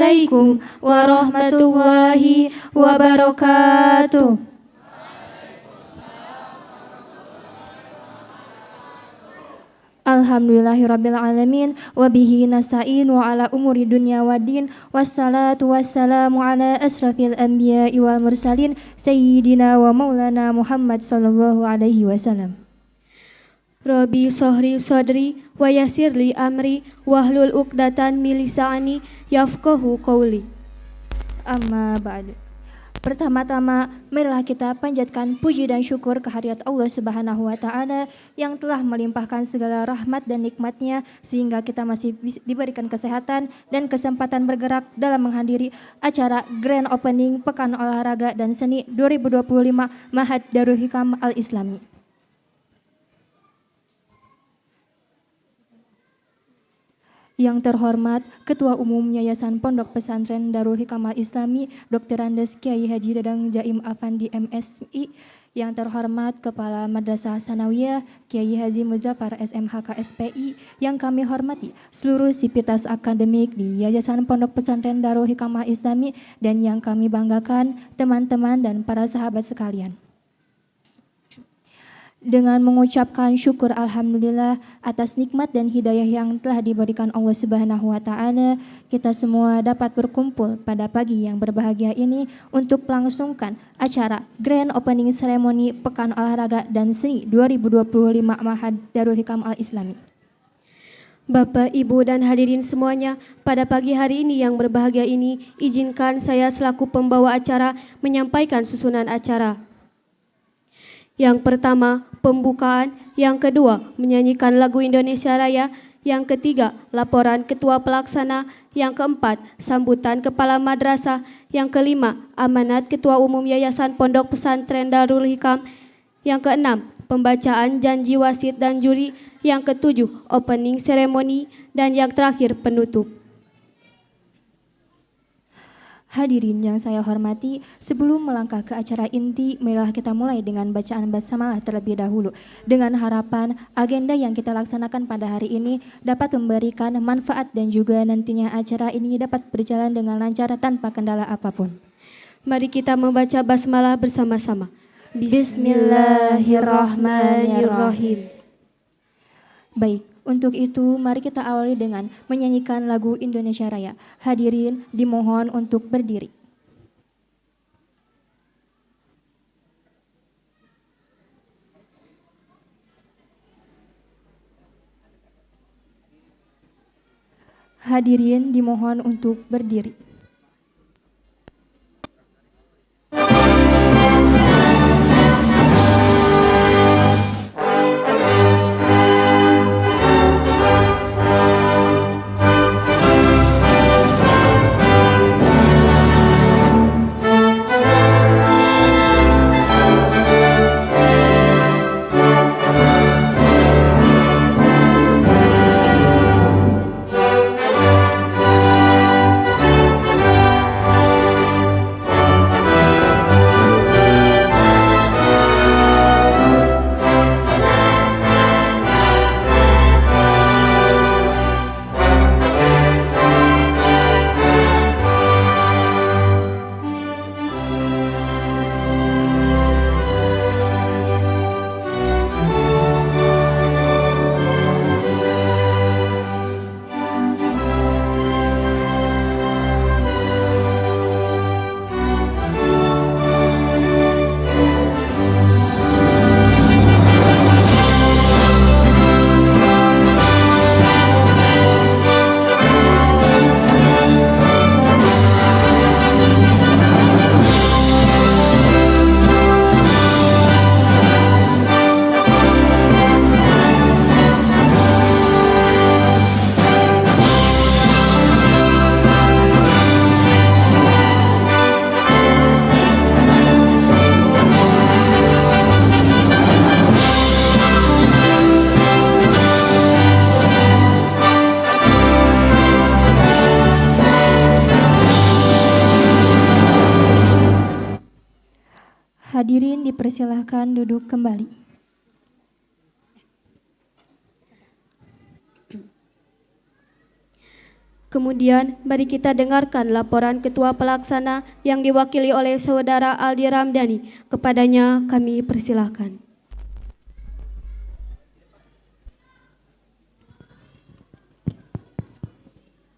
Assalamualaikum warahmatullahi wabarakatuh. Alhamdulillahirrabbilalamin. Wabihi nasta'in wa ala umuri dunya waddin. Wassalatu wassalamu ala asrafil anbiya'i wal mursalin Sayyidina wa maulana Muhammad sallallahu alaihi wasallam. Rabbi sohri sodri wa yasirli amri wahlul uqdatan min lisani yafqahu qawli. Amma ba'du. Pertama-tama, marilah kita panjatkan puji dan syukur kehadirat Allah Subhanahu wa Ta'ala yang telah melimpahkan segala rahmat dan nikmatnya sehingga kita masih diberikan kesehatan dan kesempatan bergerak dalam menghadiri acara Grand Opening Pekan Olahraga dan Seni 2025 Ma'had Darul Hikam Al-Islami. Yang terhormat Ketua Umum Yayasan Pondok Pesantren Darul Hikam Al-Islami Dr. Andes Kiai Haji Dadang Jaim Afandi MSI. Yang terhormat Kepala Madrasah Sanawiyah Kiai Haji Muzaffar SMHK SPI. Yang kami hormati seluruh sivitas akademik di Yayasan Pondok Pesantren Darul Hikam Al-Islami. Dan yang kami banggakan teman-teman dan para sahabat sekalian. Dengan mengucapkan syukur alhamdulillah atas nikmat dan hidayah yang telah diberikan Allah Subhanahu wa Ta'ala, kita semua dapat berkumpul pada pagi yang berbahagia ini untuk melangsungkan acara Grand Opening Ceremony Pekan Olahraga dan Seni 2025 Ma'had Darul Hikam Al-Islami. Bapak, Ibu, dan hadirin semuanya, pada pagi hari ini yang berbahagia ini, izinkan saya selaku pembawa acara menyampaikan susunan acara. Yang pertama, pembukaan. Yang kedua, menyanyikan lagu Indonesia Raya. Yang ketiga, laporan Ketua Pelaksana. Yang keempat, sambutan Kepala Madrasah. Yang kelima, amanat Ketua Umum Yayasan Pondok Pesantren Darul Hikam. Yang keenam, pembacaan janji wasit dan juri. Yang ketujuh, opening ceremony. Dan yang terakhir, penutup. Hadirin yang saya hormati, sebelum melangkah ke acara inti, marilah kita mulai dengan bacaan basmalah terlebih dahulu. Dengan harapan agenda yang kita laksanakan pada hari ini dapat memberikan manfaat dan juga nantinya acara ini dapat berjalan dengan lancar tanpa kendala apapun. Mari kita membaca basmalah bersama-sama. Bismillahirrahmanirrahim. Baik. Untuk itu, mari kita awali dengan menyanyikan lagu Indonesia Raya. Hadirin dimohon untuk berdiri. Hadirin dimohon untuk berdiri. Hadirin dipersilahkan duduk kembali. Kemudian mari kita dengarkan laporan Ketua Pelaksana yang diwakili oleh Saudara Aldi Ramdhani. Kepadanya kami persilahkan.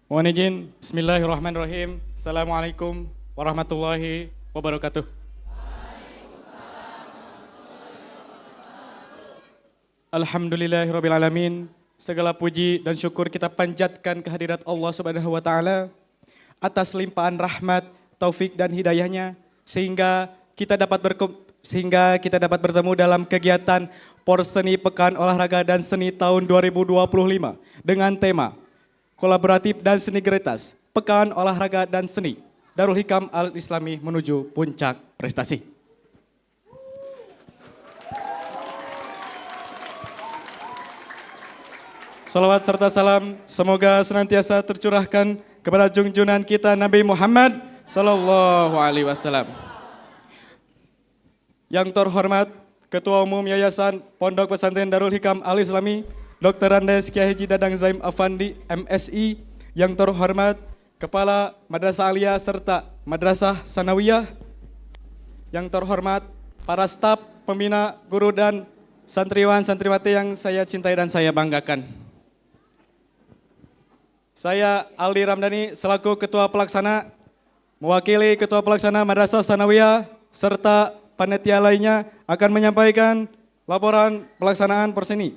Mohon izin, Bismillahirrahmanirrahim. Assalamualaikum warahmatullahi wabarakatuh. Alhamdulillahirrabbilalamin. Segala puji dan syukur kita panjatkan kehadirat Allah Subhanahu wa taala atas limpahan rahmat, taufik dan hidayahnya sehingga kita dapat bertemu dalam kegiatan Porseni Pekan Olahraga dan Seni tahun 2025 dengan tema Kolaboratif dan Sinergitas Pekan Olahraga dan Seni Darul Hikam Al-Islami menuju puncak prestasi. Salawat serta salam semoga senantiasa tercurahkan kepada junjungan kita Nabi Muhammad Sallallahu Alaihi Wasallam. Yang terhormat Ketua Umum Yayasan Pondok Pesantren Darul Hikam Al-Islami Dr. Andes Kiai Haji Dadang Zaim Afandi MSI. Yang terhormat Kepala Madrasah Aliyah serta Madrasah Sanawiyah. Yang terhormat para staf, pembina, guru dan santriwan santriwati yang saya cintai dan saya banggakan. Saya Aldi Ramdhani selaku Ketua Pelaksana, mewakili Ketua Pelaksana Madrasah Sanawiyah serta panitia lainnya akan menyampaikan laporan pelaksanaan Porseni.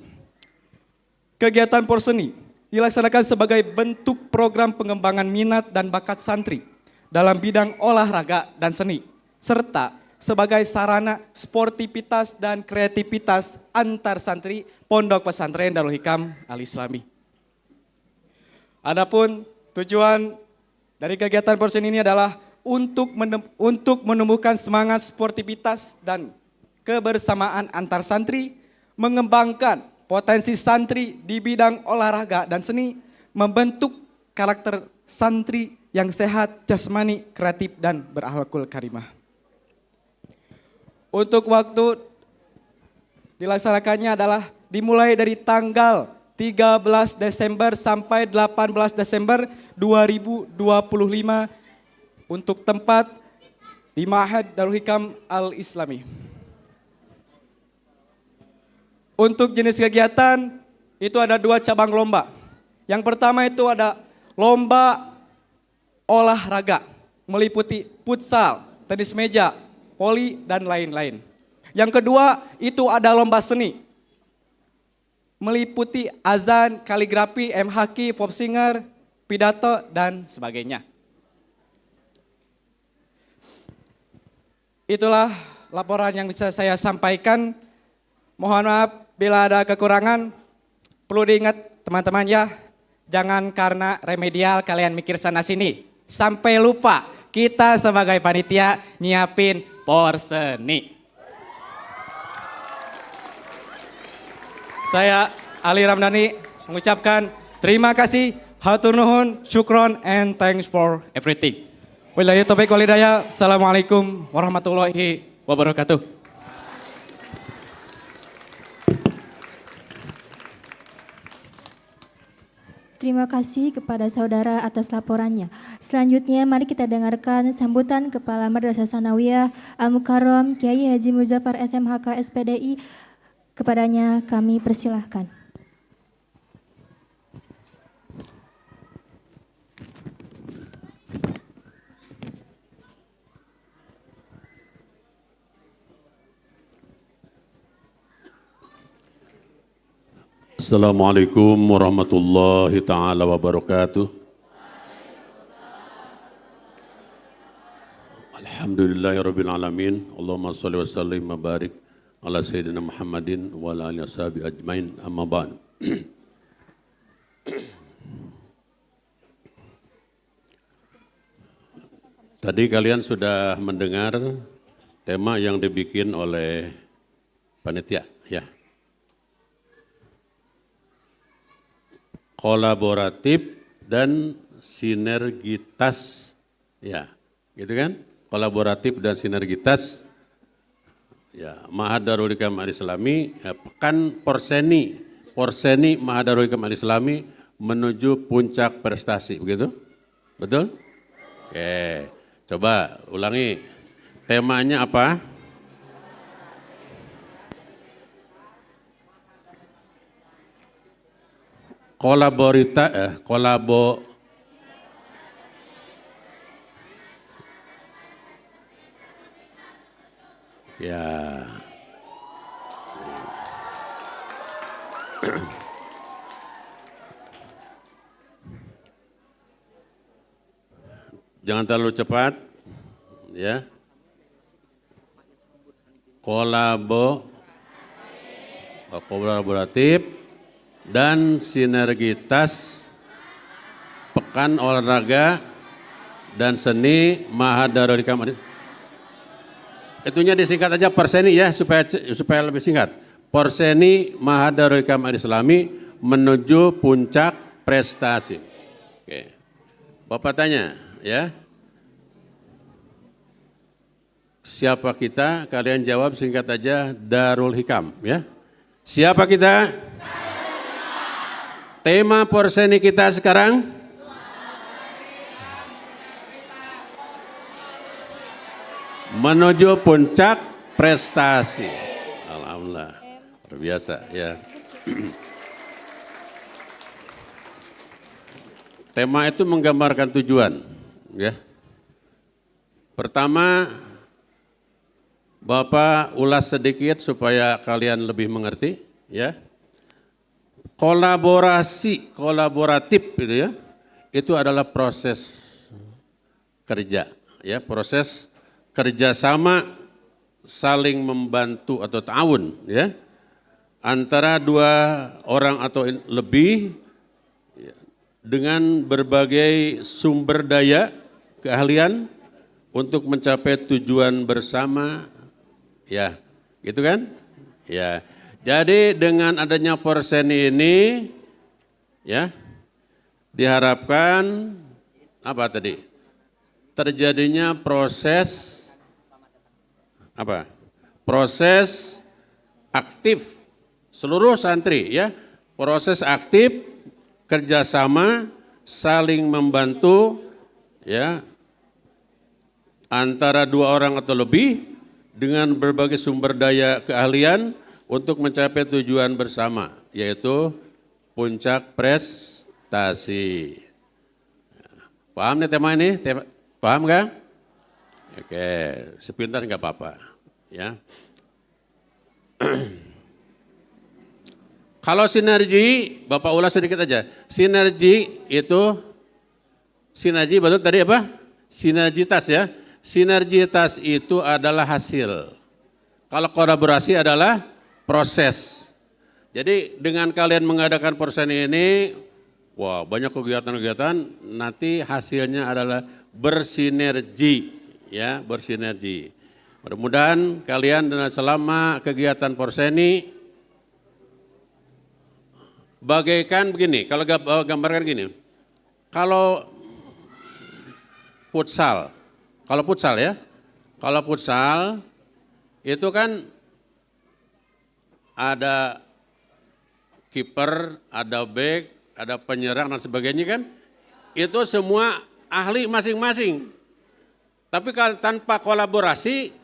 Kegiatan Porseni dilaksanakan sebagai bentuk program pengembangan minat dan bakat santri dalam bidang olahraga dan seni, serta sebagai sarana sportivitas dan kreativitas antar santri Pondok Pesantren Darul Hikam Al-Islami. Adapun tujuan dari kegiatan Porseni ini adalah untuk menumbuhkan semangat sportivitas dan kebersamaan antar santri, mengembangkan potensi santri di bidang olahraga dan seni, membentuk karakter santri yang sehat, jasmani, kreatif, dan berakhlakul karimah. Untuk waktu dilaksanakannya adalah dimulai dari tanggal 13 Desember sampai 18 Desember 2025 untuk tempat di Ma'had Darul Hikam Al-Islami. Untuk jenis kegiatan itu ada 2 cabang lomba. Yang pertama itu ada lomba olahraga meliputi futsal, tenis meja, voli dan lain-lain. Yang kedua itu ada lomba seni meliputi azan, kaligrafi, MHQ, pop singer, pidato dan sebagainya. Itulah laporan yang bisa saya sampaikan. Mohon maaf bila ada kekurangan. Perlu diingat teman-teman ya, jangan karena remedial kalian mikir sana sini. Sampai lupa kita sebagai panitia nyiapin Porseni. Saya Ali Ramdhani mengucapkan terima kasih, hatur nuhun, syukron, and thanks for everything. Wabillahi taufiq wal hidayah. Assalamualaikum warahmatullahi wabarakatuh. Terima kasih kepada saudara atas laporannya. Selanjutnya mari kita dengarkan sambutan Kepala Madrasah Sanawiyah Al-Mukarram Kiai Haji Muzaffar SMHK SPDI. Kepadanya kami persilahkan. Assalamualaikum warahmatullahi ta'ala wabarakatuh. Alhamdulillahirabbil alamin. Allahumma shalli wa sallim wa barik ala sayyidina Muhammadin wa ala alihi washabihi ajmain. Amma ba'd. Tadi kalian sudah mendengar tema yang dibikin oleh panitia ya. Kolaboratif dan sinergitas, ya, gitu kan? Kolaboratif dan sinergitas, ya. Ma'had Darul Hikam Al-Islami, ya, Pekan Porseni Ma'had Darul Hikam Al-Islami menuju puncak prestasi, begitu? Betul? Oke, coba ulangi. Temanya apa? Ya. Jangan terlalu cepat, ya. Kolaboratif dan sinergitas Pekan Olahraga dan Seni Mahadarul Hikam. Itunya disingkat aja Porseni ya supaya lebih singkat. Porseni Mahadarul Hikam Islami menuju puncak prestasi. Oke. Bapak tanya, ya. Siapa kita? Kalian jawab singkat aja Darul Hikam, ya. Siapa kita? Tema Porseni kita sekarang? Menuju puncak prestasi. Alhamdulillah. Luar biasa, ya. Tema itu menggambarkan tujuan, ya. Pertama, Bapak ulas sedikit supaya kalian lebih mengerti, ya. Kolaboratif gitu ya. Itu adalah proses kerja, ya, proses kerjasama saling membantu atau ta'awun, ya. Antara dua orang atau lebih dengan berbagai sumber daya, keahlian untuk mencapai tujuan bersama, ya, gitu kan? Ya, jadi dengan adanya Porseni ini, ya, diharapkan apa tadi? Terjadinya proses apa? Proses aktif seluruh santri, ya, proses aktif kerjasama, saling membantu, ya, antara dua orang atau lebih dengan berbagai sumber daya keahlian untuk mencapai tujuan bersama, yaitu puncak prestasi. Paham nih tema ini? Paham nggak? Oke, sepintas nggak apa-apa, ya. Kalau sinergi, Bapak ulas sedikit aja. Sinergi betul tadi apa? Sinergitas, ya. Sinergitas itu adalah hasil. Kalau kolaborasi adalah proses. Jadi dengan kalian mengadakan Porseni ini, wah, banyak kegiatan-kegiatan, nanti hasilnya adalah bersinergi, ya, bersinergi. Mudah-mudahan kalian dengan selama kegiatan Porseni bagaikan begini, kalau gambarkan gini, kalau futsal ya, kalau futsal itu kan ada kiper, ada bek, ada penyerang dan sebagainya kan, itu semua ahli masing-masing. Tapi kalau tanpa kolaborasi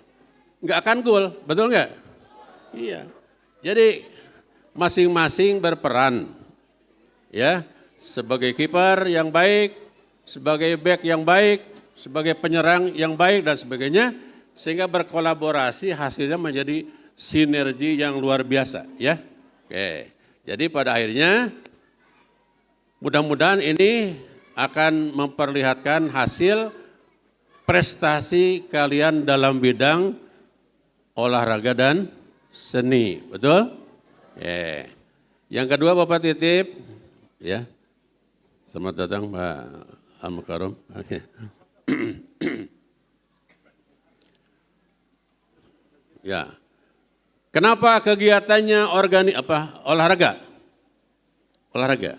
nggak akan gol, betul nggak? Iya. Jadi masing-masing berperan, ya, sebagai kiper yang baik, sebagai bek yang baik, sebagai penyerang yang baik dan sebagainya, sehingga berkolaborasi hasilnya menjadi sinergi yang luar biasa, ya. Oke. Jadi pada akhirnya mudah-mudahan ini akan memperlihatkan hasil prestasi kalian dalam bidang olahraga dan seni, betul? Yang kedua Bapak titip, ya. Selamat datang Pak Al-Mukarram. Ya. Kenapa kegiatannya olahraga? Olahraga.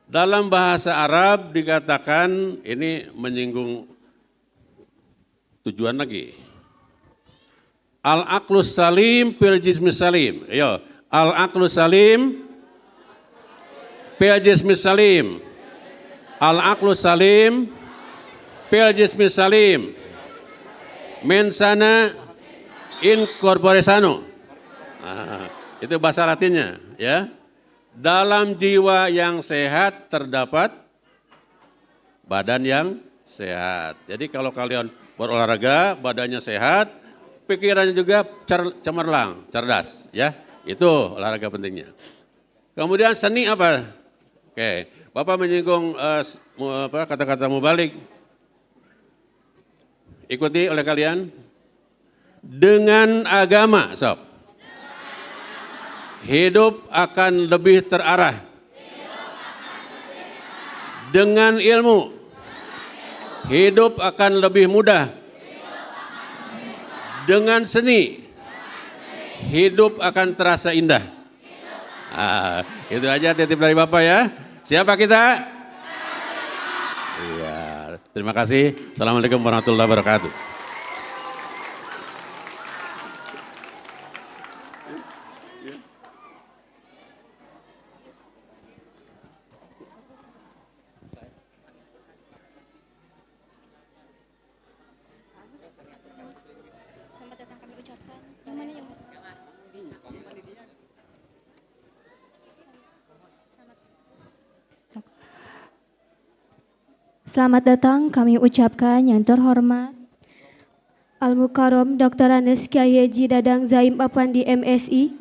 Dalam bahasa Arab dikatakan, ini menyinggung tujuan lagi. Al-aqlus salim fil jismi salim. Ayo, al-aqlus salim fil jismi salim. Al-aqlu salim fil jismi salim. Mensana in corpore sano. Itu bahasa Latinnya, ya. Dalam jiwa yang sehat terdapat badan yang sehat. Jadi kalau kalian berolahraga, badannya sehat, pikirannya juga cemerlang, cerdas, ya. Itu olahraga pentingnya. Kemudian seni apa? Oke, Bapak menyinggung kata-kata mubalik. Ikuti oleh kalian. Dengan agama, sob. Hidup akan lebih terarah. Dengan ilmu. Hidup akan lebih mudah. Dengan seni. Hidup akan terasa indah. Itu aja titip dari Bapak ya. Siapa kita? Iya, terima kasih. Assalamualaikum warahmatullahi wabarakatuh. Selamat datang kami ucapkan. Selamat datang kami ucapkan yang terhormat Al-Mukarram Dr. Andes Kiai Haji Dadang Zaim Afandi MSI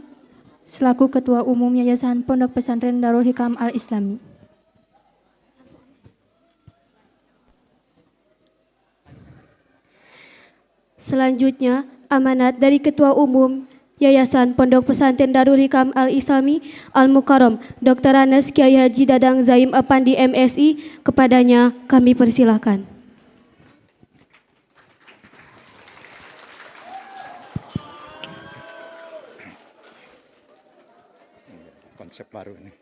selaku Ketua Umum Yayasan Pondok Pesantren Darul Hikam Al-Islami. Selanjutnya, amanat dari Ketua Umum Yayasan Pondok Pesantren Darul Hikam Al-Islami Al-Mukarram Dr. Andes Kiai Haji Dadang Zaim Afandi MSI, kepadanya kami persilahkan. Konsep baru ini.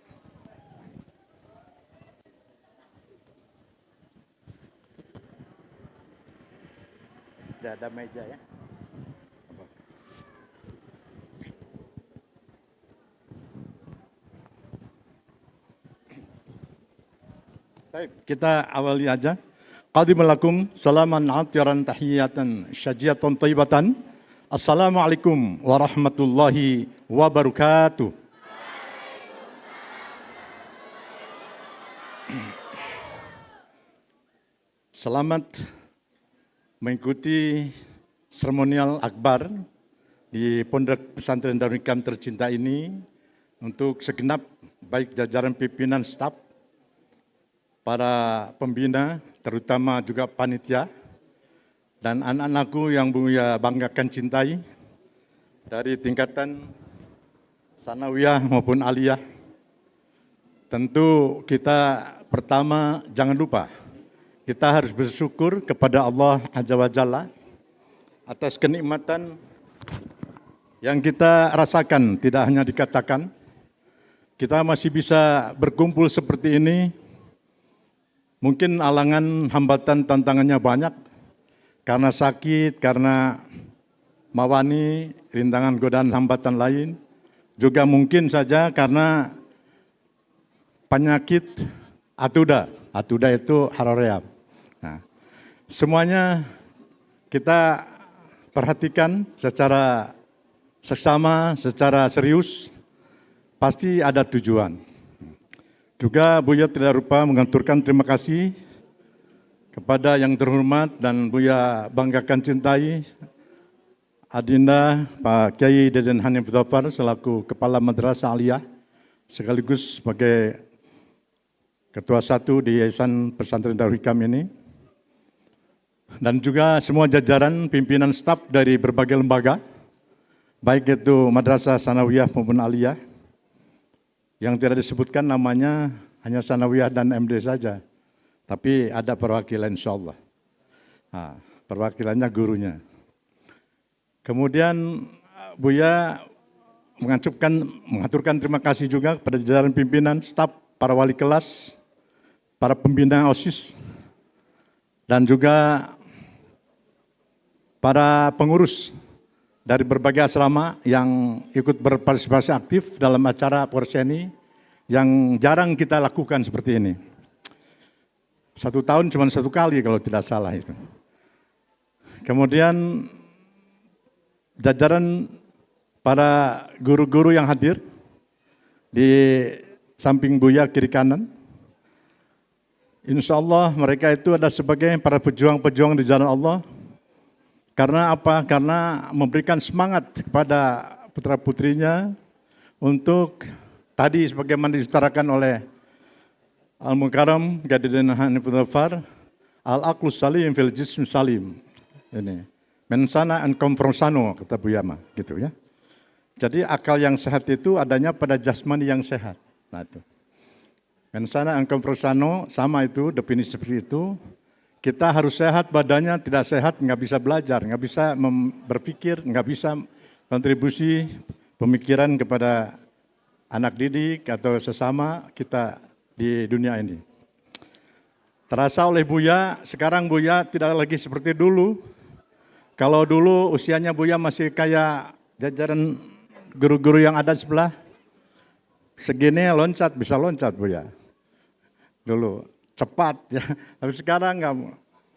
Tidak ada meja ya. Baik, kita awali aja. Qadimalakum salaman atiran tahiyatan syajiyatan taibatan. Assalamualaikum warahmatullahi wabarakatuh. Selamat mengikuti seremonial akbar di Pondok Pesantren Darul Hikam tercinta ini untuk segenap baik jajaran pimpinan staf, para pembina, terutama juga panitia, dan anak-anakku yang Buya banggakan cintai dari tingkatan sanawiyah maupun aliyah. Tentu kita pertama jangan lupa, kita harus bersyukur kepada Allah Azza wa Jalla atas kenikmatan yang kita rasakan, tidak hanya dikatakan. Kita masih bisa berkumpul seperti ini. Mungkin alangan, hambatan, tantangannya banyak. Karena sakit, karena mawani, rintangan, godaan, hambatan lain. Juga mungkin saja karena penyakit atuda. Atuda itu haroreab. Nah, semuanya kita perhatikan secara seksama, secara serius, pasti ada tujuan. Juga Buya tidak lupa mengaturkan terima kasih kepada yang terhormat dan Buya banggakan cintai, Adinda Pak Kiai Deden Hanif Dhafar selaku Kepala Madrasah Aliyah, sekaligus sebagai Ketua 1 di Yayasan Pesantren Darul Hikam ini, dan juga semua jajaran pimpinan staf dari berbagai lembaga, baik itu Madrasah Sanawiyah maupun Aliyah, yang tidak disebutkan namanya hanya Sanawiyah dan MD saja, tapi ada perwakilan insyaallah. Nah, perwakilannya gurunya. Kemudian Buya mengaturkan terima kasih juga kepada jajaran pimpinan, staf, para wali kelas, para pembina OSIS, dan juga para pengurus dari berbagai asrama yang ikut berpartisipasi aktif dalam acara Porseni yang jarang kita lakukan seperti ini. 1 tahun cuma 1 kali kalau tidak salah itu. Kemudian jajaran para guru-guru yang hadir di samping Buya kiri kanan. Insya Allah mereka itu ada sebagai para pejuang-pejuang di jalan Allah. Karena apa? Karena memberikan semangat kepada putra-putrinya untuk tadi sebagaimana diutarakan oleh Al-Mukarram Gadidin Haniful Dhafar, Al-Aqlus Salim fil Jism Salim. Ini mensana and komprosano kata Buya mah, gitu ya. Jadi akal yang sehat itu adanya pada jasmani yang sehat. Nah itu. Mensana and komprosano sama itu definisi seperti itu. Kita harus sehat badannya, tidak sehat nggak bisa belajar, nggak bisa berpikir, nggak bisa kontribusi pemikiran kepada anak didik atau sesama kita di dunia ini. Terasa oleh Buya, sekarang Buya tidak lagi seperti dulu. Kalau dulu usianya Buya masih kayak jajaran guru-guru yang ada sebelah, segini loncat, bisa loncat Buya. Dulu cepat ya, tapi sekarang nggak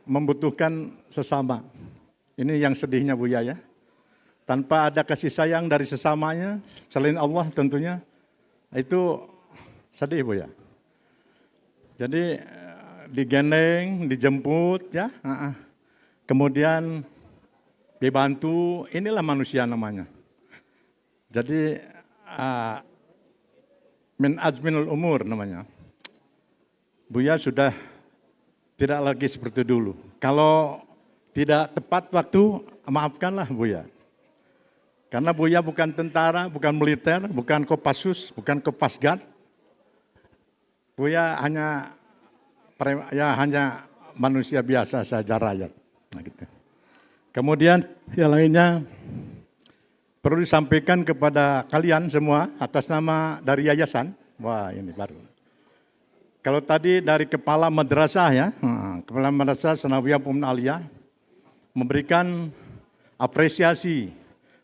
membutuhkan sesama. Ini yang sedihnya Buya ya. Tanpa ada kasih sayang dari sesamanya, selain Allah tentunya, itu sedih Buya. Jadi digendeng, dijemput ya, kemudian dibantu, inilah manusia namanya. Jadi min azminul umur namanya. Buya sudah tidak lagi seperti dulu. Kalau tidak tepat waktu, maafkanlah Buya. Karena Buya bukan tentara, bukan militer, bukan Kopassus, bukan Kopasgat. Buya hanya manusia biasa saja, rakyat. Nah, gitu. Kemudian yang lainnya perlu disampaikan kepada kalian semua atas nama dari yayasan. Wah ini baru. Kalau tadi dari kepala madrasah ya, kepala madrasah Sanawiyah Ummul Aliyah memberikan apresiasi,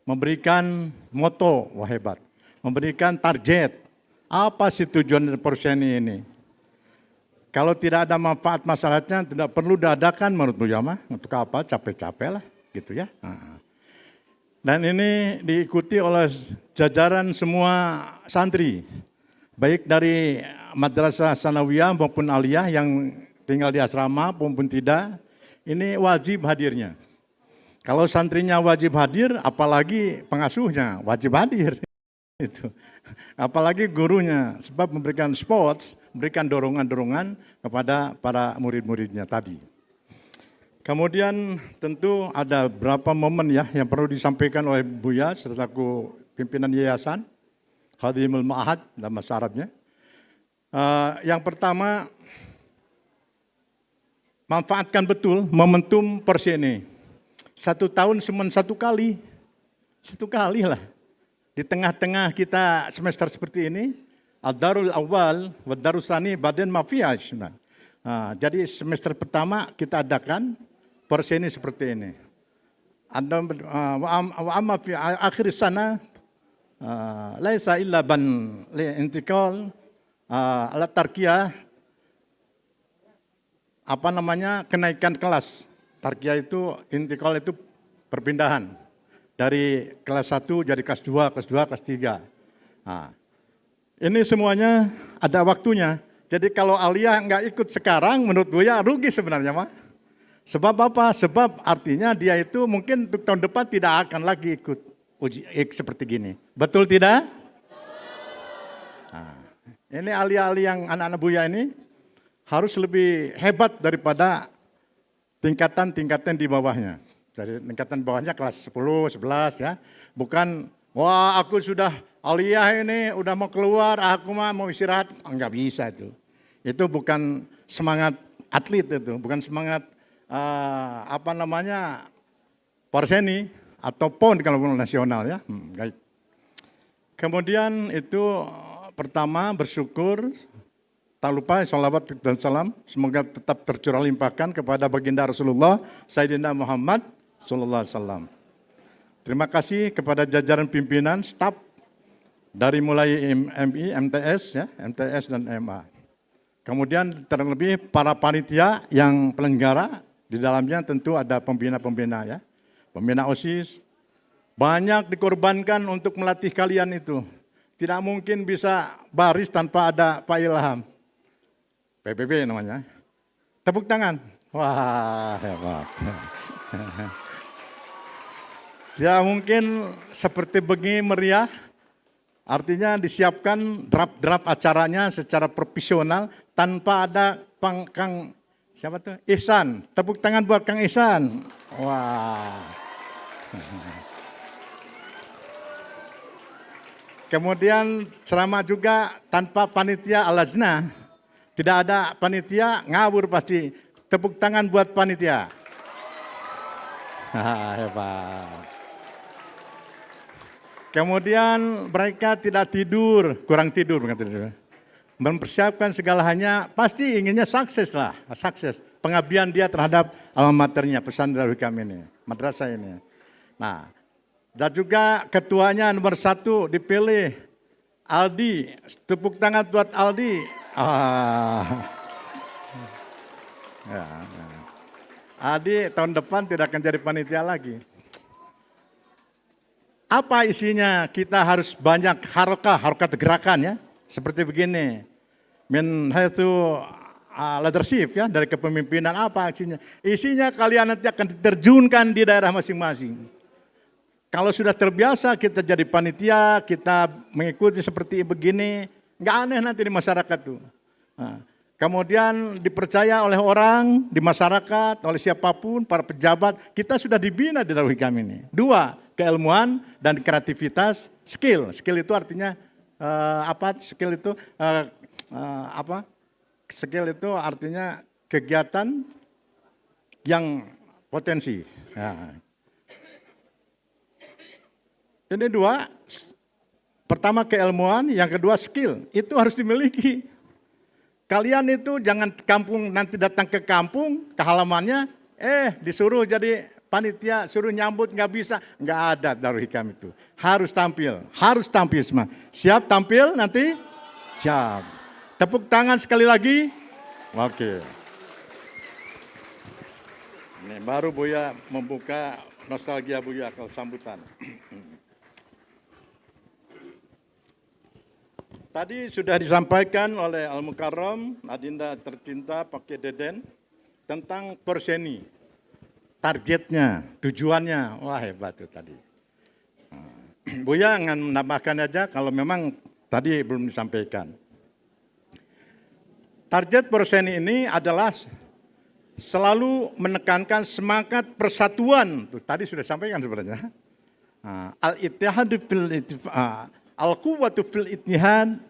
memberikan moto, wah hebat, memberikan target. Apa sih tujuan Porseni ini? Kalau tidak ada manfaat masyarakatnya, tidak perlu diadakan menurut Buya mah. Untuk apa? Capek-capek lah, gitu ya. Dan ini diikuti oleh jajaran semua santri, baik dari Madrasah Sanawiyah maupun Aliyah yang tinggal di asrama maupun tidak, ini wajib hadirnya. Kalau santrinya wajib hadir, apalagi pengasuhnya wajib hadir. Itu. Apalagi gurunya, sebab memberikan sports, memberikan dorongan-dorongan kepada para murid-muridnya tadi. Kemudian tentu ada beberapa momen ya yang perlu disampaikan oleh Buya selaku pimpinan yayasan Khadimul Ma'had dalam bahasa Arabnya. Yang pertama, manfaatkan betul momentum Porseni. 1 tahun cuma 1 kali, 1 kali lah. Di tengah-tengah kita semester seperti ini, ad-darul awal wa darus tsani badan mafiyash. Jadi semester pertama kita adakan Porseni seperti ini. Wa amma fi akhir sana laisa illa ban li intiqal ala tarqiyah, kenaikan kelas. Tarqiyah itu intiqal itu perpindahan dari kelas 1 jadi kelas 2, kelas 2, kelas 3. Ini semuanya ada waktunya. Jadi kalau Aliyah nggak ikut sekarang menurut Buya rugi sebenarnya mah. Sebab apa? Sebab artinya dia itu mungkin untuk tahun depan tidak akan lagi ikut uji seperti gini. Betul tidak? Ini Aliyah-aliyah yang anak-anak Buya ini harus lebih hebat daripada tingkatan-tingkatan di bawahnya. Dari tingkatan bawahnya kelas 10, 11 ya. Bukan, wah aku sudah Aliyah ini udah mau keluar, aku mah mau istirahat. Enggak bisa itu. Itu bukan semangat atlet itu, bukan semangat Porseni atau PON kalau nasional ya. Baik. Kemudian itu pertama bersyukur, tak lupa sholawat dan salam semoga tetap tercurah limpahkan kepada baginda Rasulullah Sayyidina Muhammad sallallahu alaihi wasallam. Terima kasih kepada jajaran pimpinan, staf dari mulai MI, MTS, ya, MTS dan MA. Kemudian terlebih para panitia yang penyelenggara, di dalamnya tentu ada pembina-pembina ya, pembina OSIS, banyak dikorbankan untuk melatih kalian itu. Tidak mungkin bisa baris tanpa ada Pak Ilham. PBB namanya. Tepuk tangan. Wah, hebat. Tidak mungkin seperti begini meriah. Artinya disiapkan draft-draft acaranya secara profesional tanpa ada Kang siapa tuh? Ihsan. Tepuk tangan buat Kang Ihsan. Wah. Kemudian ceramah juga tanpa panitia al-lajnah. Tidak ada panitia, ngawur pasti. Tepuk tangan buat panitia. Hebat. Kemudian mereka tidak tidur, kurang tidur. Mempersiapkan segala hanya, pasti inginnya sukses lah, sukses. Pengabdian dia terhadap alma maternya, pesantren Darul Hikam ini, madrasah ini. Nah, dan juga ketuanya nomor 1 dipilih, Aldi. Tepuk tangan buat Aldi. Ya. Aldi tahun depan tidak akan jadi panitia lagi. Apa isinya? Kita harus banyak harokat gerakan ya. Seperti begini. Min itu leadership ya, dari kepemimpinan apa isinya? Isinya kalian nanti akan diterjunkan di daerah masing-masing. Kalau sudah terbiasa kita jadi panitia, kita mengikuti seperti begini, nggak aneh nanti di masyarakat tuh. Nah, kemudian dipercaya oleh orang di masyarakat, oleh siapapun, para pejabat, kita sudah dibina di Darul Hikam ini. 2, keilmuan dan kreativitas, skill. Skill itu artinya apa? Skill itu apa? Skill itu artinya kegiatan yang potensi. Ya. Ini 2, pertama keilmuan, yang kedua skill. Itu harus dimiliki. Kalian itu jangan kampung nanti datang ke kampung, ke halamannya, disuruh jadi panitia, suruh nyambut nggak bisa. Nggak ada Darul Hikam itu. Harus tampil semua. Siap tampil nanti? Siap. Tepuk tangan sekali lagi. Oke. Ini baru Buya membuka nostalgia Buya kalau sambutan. Tadi sudah disampaikan oleh Al-Mukarram, Adinda tercinta Pak Deden, tentang Porseni. Targetnya, tujuannya, wah hebat itu tadi. Buya akan menambahkan aja kalau memang tadi belum disampaikan. Target Porseni ini adalah selalu menekankan semangat persatuan. Tuh, tadi sudah disampaikan sebenarnya. Al-ittihadu fil al-quwwatu fil ittihad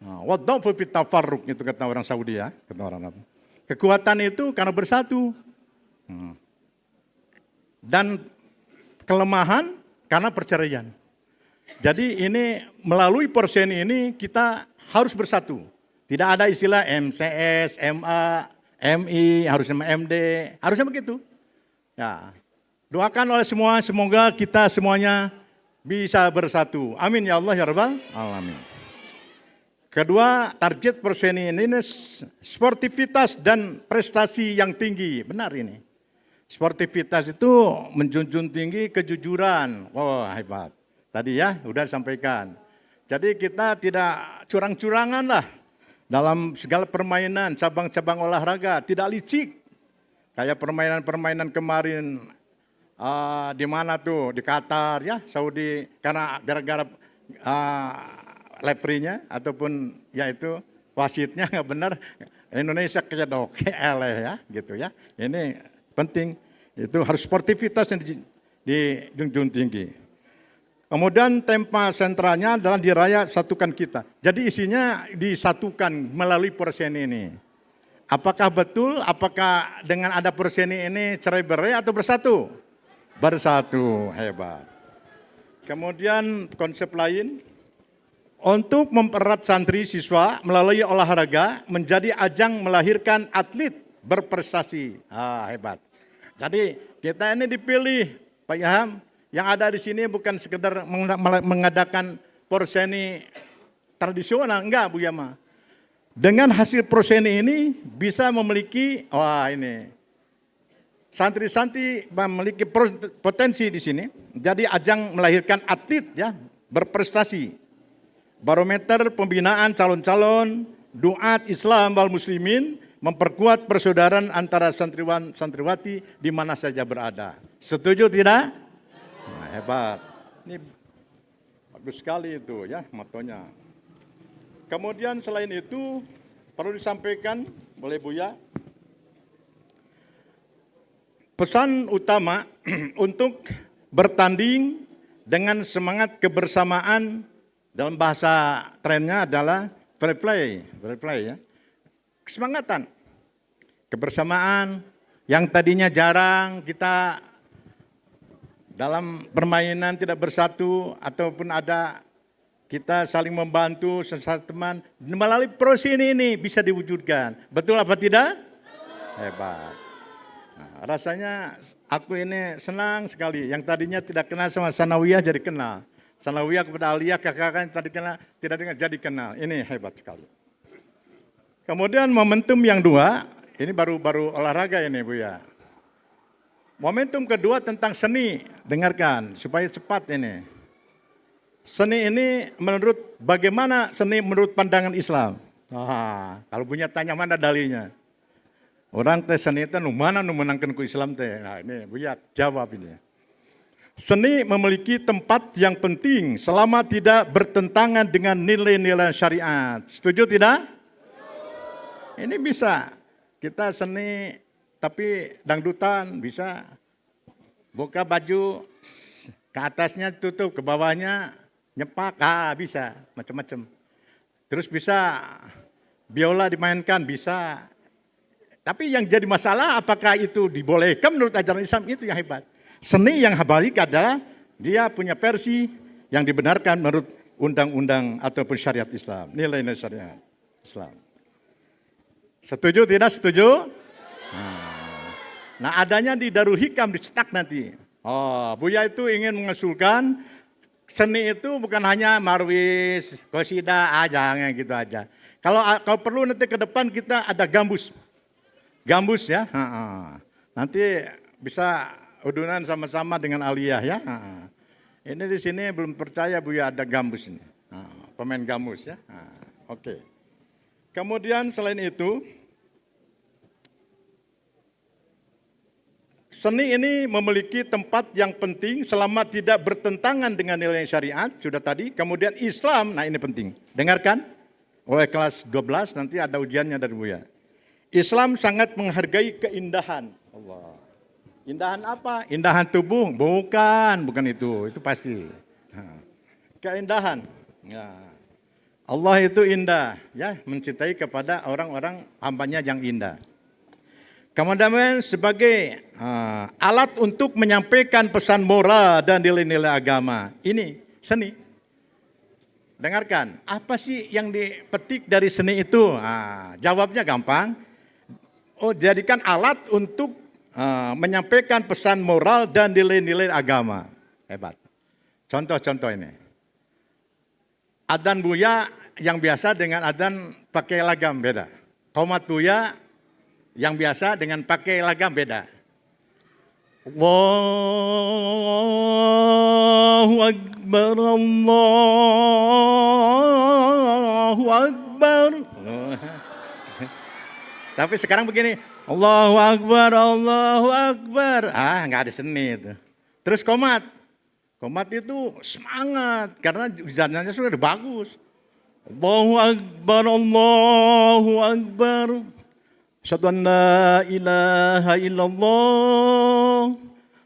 wa dha'fu fit tafarruq, itu kata orang Saudi ya, kata orang Arab. Kekuatan itu karena bersatu. Dan kelemahan karena perceraian. Jadi ini melalui Porseni ini kita harus bersatu. Tidak ada istilah MCS, MA, MI, harusnya MD, harusnya begitu. Ya. Doakan oleh semua, semoga kita semuanya bisa bersatu. Amin ya Allah ya Rabbal Alamin. Kedua, target Porseni ini sportivitas dan prestasi yang tinggi. Benar ini. Sportivitas itu menjunjung tinggi kejujuran. Wah, hebat. Tadi ya, udah disampaikan. Jadi kita tidak curang-curangan lah dalam segala permainan, cabang-cabang olahraga. Tidak licik. Kayak permainan-permainan kemarin di mana tuh, di Qatar ya, Saudi, karena gara-gara referee-nya ataupun ya itu wasitnya nggak benar, Indonesia kedok, eleh ya, gitu ya. Ini penting, itu harus sportivitas yang dijunjung tinggi. Kemudian tema sentralnya adalah diraya satukan kita. Jadi isinya disatukan melalui Porseni ini. Apakah betul, apakah dengan ada Porseni ini cerai-berai atau bersatu? Bersatu, hebat. Kemudian konsep lain, untuk mempererat santri siswa melalui olahraga menjadi ajang melahirkan atlet berprestasi. Hebat. Jadi kita ini dipilih, Pak Ilham, yang ada di sini bukan sekedar mengadakan porseni tradisional, enggak Bu Yama. Dengan hasil porseni ini bisa memiliki, wah ini, santri-santri memiliki potensi di sini. Jadi ajang melahirkan atlet ya, berprestasi. Barometer pembinaan calon-calon duat Islam wal muslimin, memperkuat persaudaraan antara santriwan santriwati di mana saja berada. Setuju tidak? Nah, hebat. Ini bagus sekali itu ya motonya. Kemudian selain itu perlu disampaikan oleh Buya, pesan utama untuk bertanding dengan semangat kebersamaan, dalam bahasa trennya adalah fair play ya. Kesemangatan, kebersamaan yang tadinya jarang kita dalam permainan tidak bersatu ataupun ada kita saling membantu sesama teman, melalui proses ini bisa diwujudkan. Betul apa tidak? Hebat. Nah, rasanya aku ini senang sekali. Yang tadinya tidak kenal sama Sanawiyah jadi kenal. Sanawiyah kepada Aliyah, kakak-kakak yang tadi kenal, tidak dengar jadi kenal. Ini hebat sekali. Kemudian momentum yang dua, ini baru olahraga ini Bu ya. Momentum kedua tentang seni, dengarkan supaya cepat ini. Seni ini bagaimana seni menurut pandangan Islam? Kalau punya tanya mana dalilnya? Orang teh seni itu mana menangkan ku Islam teh. Nah ini Bu ya jawab ini. Seni memiliki tempat yang penting selama tidak bertentangan dengan nilai-nilai syariat. Setuju tidak? Ini bisa. Kita seni tapi dangdutan bisa. Buka baju ke atasnya tutup, ke bawahnya nyepak, bisa macam-macam. Terus bisa biola dimainkan, bisa. Tapi yang jadi masalah apakah itu dibolehkan menurut ajaran Islam, itu yang hebat. Seni yang balik adalah dia punya versi yang dibenarkan menurut undang-undang ataupun syariat Islam, nilai-nilai syariat Islam. Setuju tidak setuju? Nah adanya di Darul Hikam dicetak nanti. Buya itu ingin mengusulkan seni itu bukan hanya marwis, qasidah aja, gitu aja. Kalau perlu nanti ke depan kita ada gambus ya. Nanti bisa udunan sama-sama dengan Aliyah ya. Ini di sini belum percaya Buya ada gambus ini. Pemain gambus ya. Oke. Kemudian selain itu, seni ini memiliki tempat yang penting selama tidak bertentangan dengan nilai syariat, sudah tadi. Kemudian Islam, nah ini penting. Dengarkan, oleh kelas 12 nanti ada ujiannya dari Buya. Islam sangat menghargai keindahan. Allah. Indahan apa? Indahan tubuh? Bukan itu pasti. Keindahan. Ya. Allah itu indah, ya, mencintai kepada orang-orang hambanya yang indah. Kemudian sebagai alat untuk menyampaikan pesan moral dan nilai-nilai agama. Ini seni. Dengarkan, apa sih yang dipetik dari seni itu? Jawabnya gampang. Jadikan alat untuk menyampaikan pesan moral dan nilai-nilai agama. Hebat. Contoh-contoh ini. Adzan Buya yang biasa dengan adzan pakai lagam beda. Qomat Buya yang biasa dengan pakai lagam beda. Allahu Akbar, Allahu Akbar. Tapi sekarang begini, Allahu Akbar, Allahu Akbar. Nggak ada seni itu. Terus qomat. Qomat itu semangat karena zananya sudah bagus. Allahu Akbar, Allahu Akbar. Asyhadu an la ilaha illallah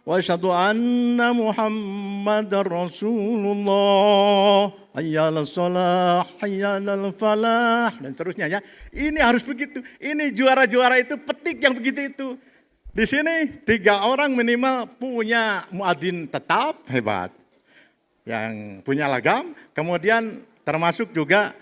wa asyhadu anna Muhammadar Rasulullah. Hayyalal shalah, hayyalal falah, dan seterusnya ya. Ini harus begitu. Ini juara-juara itu petik yang begitu itu. Di sini 3 orang minimal punya muadzin tetap, hebat. Yang punya lagam, kemudian termasuk juga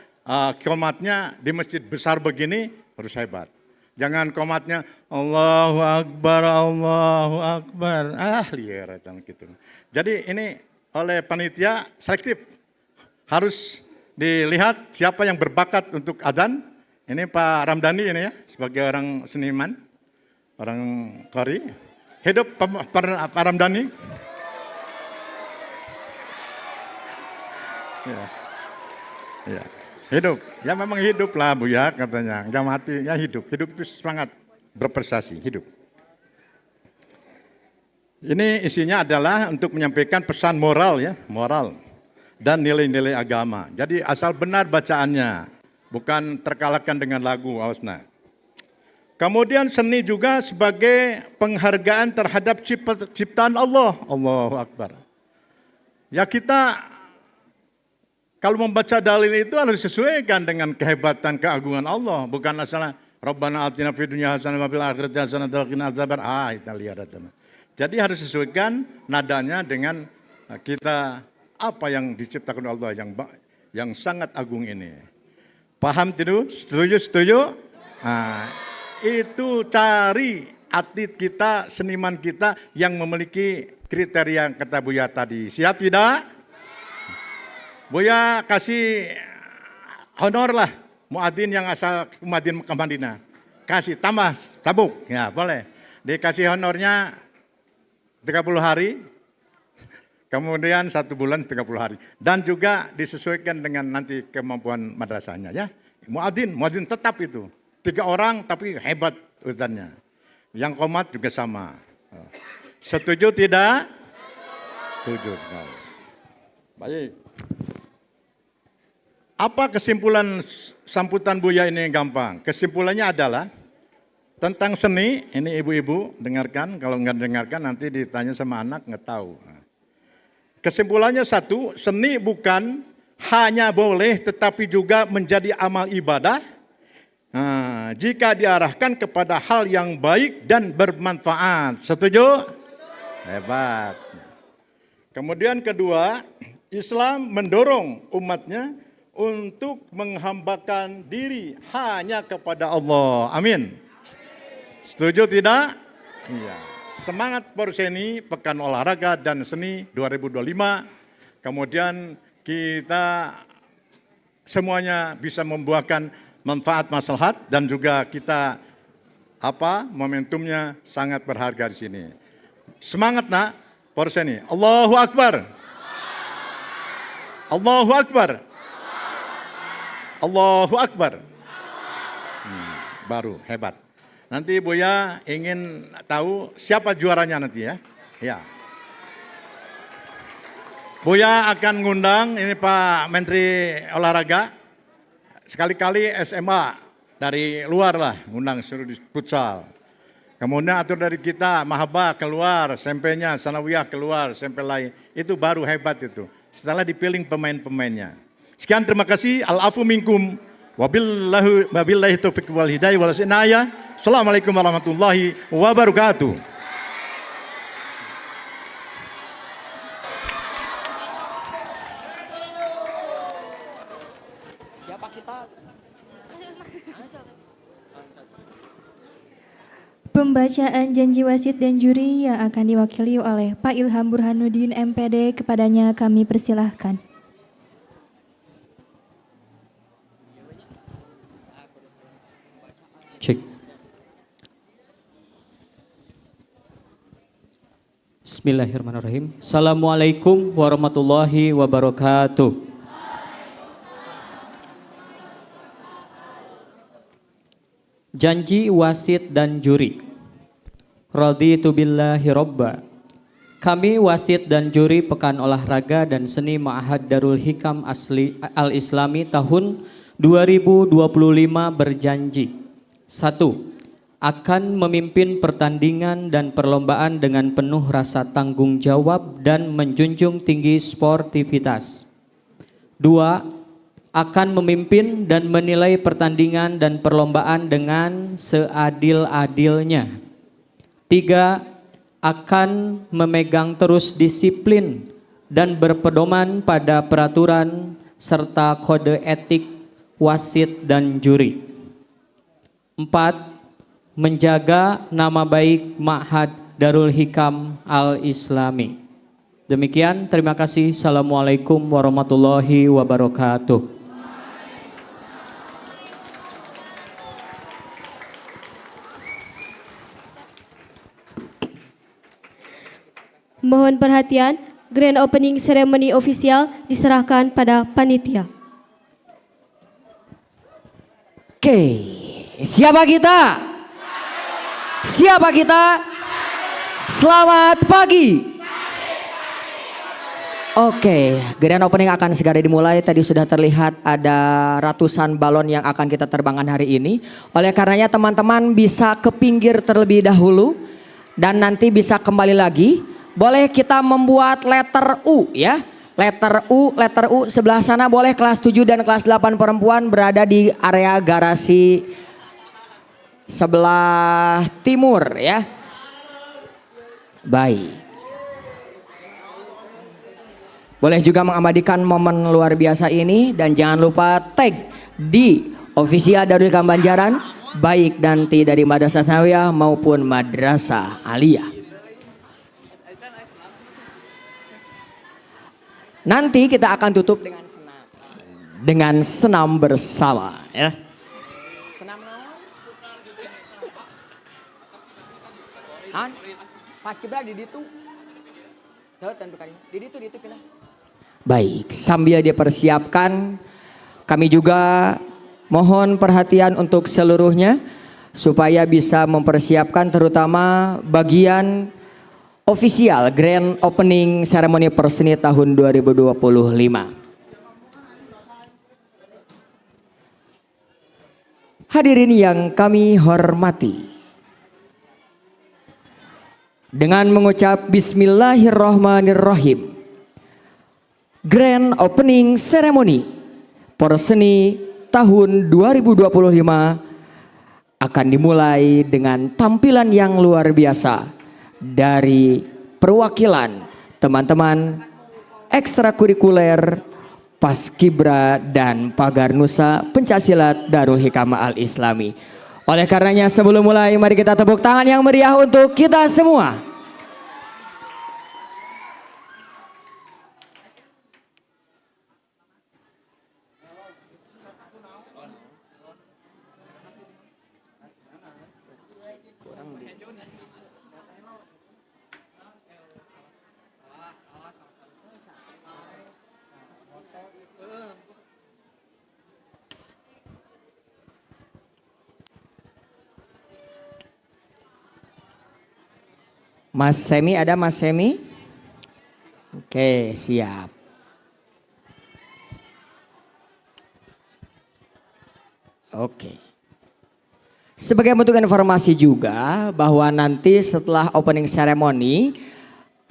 qomatnya di masjid besar begini harus hebat. Jangan qomatnya Allahu Akbar, Allahu Akbar. Liar gitu. Jadi ini oleh panitia selektif. harus dilihat siapa yang berbakat untuk adzan. Ini Pak Ramdhani ini ya, sebagai orang seniman, orang Qori. Hidup Pak Ramdhani. Ya. Ya. Hidup, ya memang hidup lah Buya katanya, enggak mati, ya hidup. Hidup itu semangat berprestasi, hidup. Ini isinya adalah untuk menyampaikan pesan moral ya, moral dan nilai-nilai agama. Jadi asal benar bacaannya, bukan terkalahkan dengan lagu, awasna. Kemudian seni juga sebagai penghargaan terhadap ciptaan Allah. Allahu Akbar. Ya kita kalau membaca dalil itu harus disesuaikan dengan kehebatan keagungan Allah, bukan asal Rabbana atina fid dunya hasanah wa fil akhirati hasanah wa qina adzaban. Kita lihat itu. Jadi harus disesuaikan nadanya dengan kita apa yang diciptakan Allah yang sangat agung ini. Paham tidak? Setuju? Nah, itu cari atlet kita, seniman kita yang memiliki kriteria yang kata Buya tadi. Siap tidak? Buya kasih honor lah muadzin yang asal muadzin Mekah Madinah. Kasih tambah tabuk, ya boleh. Dikasih honornya 30 hari, kemudian 1 bulan 30 hari. Dan juga disesuaikan dengan nanti kemampuan madrasahnya ya. Muadzin tetap itu. 3 orang tapi hebat ustadznya. Yang qomat juga sama. Setuju tidak? Setuju sekali. Baik. Apa kesimpulan sambutan Buya ini gampang? Kesimpulannya adalah tentang seni, ini ibu-ibu dengarkan, kalau nggak dengarkan nanti ditanya sama anak nggak tahu. Kesimpulannya satu, seni bukan hanya boleh tetapi juga menjadi amal ibadah jika diarahkan kepada hal yang baik dan bermanfaat. Setuju? Hebat. Kemudian kedua, Islam mendorong umatnya untuk menghambakan diri hanya kepada Allah. Amin. Setuju tidak? Iya. Semangat Porseni, Pekan Olahraga dan Seni 2025. Kemudian kita semuanya bisa membuahkan manfaat maslahat dan juga kita momentumnya sangat berharga di sini. Semangat nak Porseni. Allahu Akbar. Allahu Akbar. Allahu Akbar. Baru hebat. Nanti Buya ingin tahu siapa juaranya nanti ya. Ya. Buya akan ngundang ini Pak Menteri Olahraga. Sekali-kali SMA dari luar lah, ngundang suruh di futsal. Kemudian atur dari kita Mahaba keluar, SMP-nya Sanawiyah keluar, SMP lain. Itu baru hebat itu. Setelah dipilih pemain-pemainnya. Sekian terima kasih. Al-afu minkum. Wabillahi taufiq wal hidayah wal inayah. Assalamualaikum warahmatullahi wabarakatuh. Siapa kita? Pembacaan janji wasit dan juri yang akan diwakili oleh Pak Ilham Burhanuddin MPD, kepadanya kami persilahkan. Cek. Bismillahirrahmanirrahim. Assalamualaikum warahmatullahi wabarakatuh. Janji wasit dan juri. Raditu billahi robba. Kami wasit dan juri Pekan Olahraga dan Seni Ma'had Darul Hikam Al-Islami tahun 2025 berjanji. 1. Akan memimpin pertandingan dan perlombaan dengan penuh rasa tanggung jawab dan menjunjung tinggi sportivitas. 2. Akan memimpin dan menilai pertandingan dan perlombaan dengan seadil-adilnya. 3. Akan memegang terus disiplin dan berpedoman pada peraturan serta kode etik wasit dan juri. 4. Menjaga nama baik Ma'had Darul Hikam Al-Islami. Demikian, terima kasih. Assalamualaikum warahmatullahi wabarakatuh. Mohon perhatian, grand opening ceremony official diserahkan pada panitia. Oke, siapa kita? Siapa kita? Selamat pagi. Oke, grand opening akan segera dimulai. Tadi sudah terlihat ada ratusan balon yang akan kita terbangkan hari ini. Oleh karenanya teman-teman bisa ke pinggir terlebih dahulu dan nanti bisa kembali lagi. Boleh kita membuat letter U ya. Letter U sebelah sana boleh kelas 7 dan kelas 8 perempuan berada di area garasi sebelah timur ya. Baik. Boleh juga mengabadikan momen luar biasa ini dan jangan lupa tag di official Darul Hikam Banjaran baik nanti dari Madrasah Tsanawiyah maupun Madrasah Aliyah. Nanti kita akan tutup dengan senam bersama ya. Senam Han, pas kibra di ditu. Tahu tentu kali. Di ditu pindah. Baik, sambil dipersiapkan kami juga mohon perhatian untuk seluruhnya supaya bisa mempersiapkan terutama bagian official grand opening ceremony perseni tahun 2025. Hadirin yang kami hormati, dengan mengucap Bismillahirrahmanirrahim, grand opening ceremony perseni tahun 2025 akan dimulai dengan tampilan yang luar biasa dari perwakilan teman-teman ekstrakurikuler Paskibra dan Pagarnusa Pencaksilat Darul Hikmah Al-Islami. Oleh karenanya sebelum mulai mari kita tepuk tangan yang meriah untuk kita semua. Mas Semi, ada Mas Semi? Oke, siap. Oke. Sebagai bentuk informasi juga bahwa nanti setelah opening ceremony,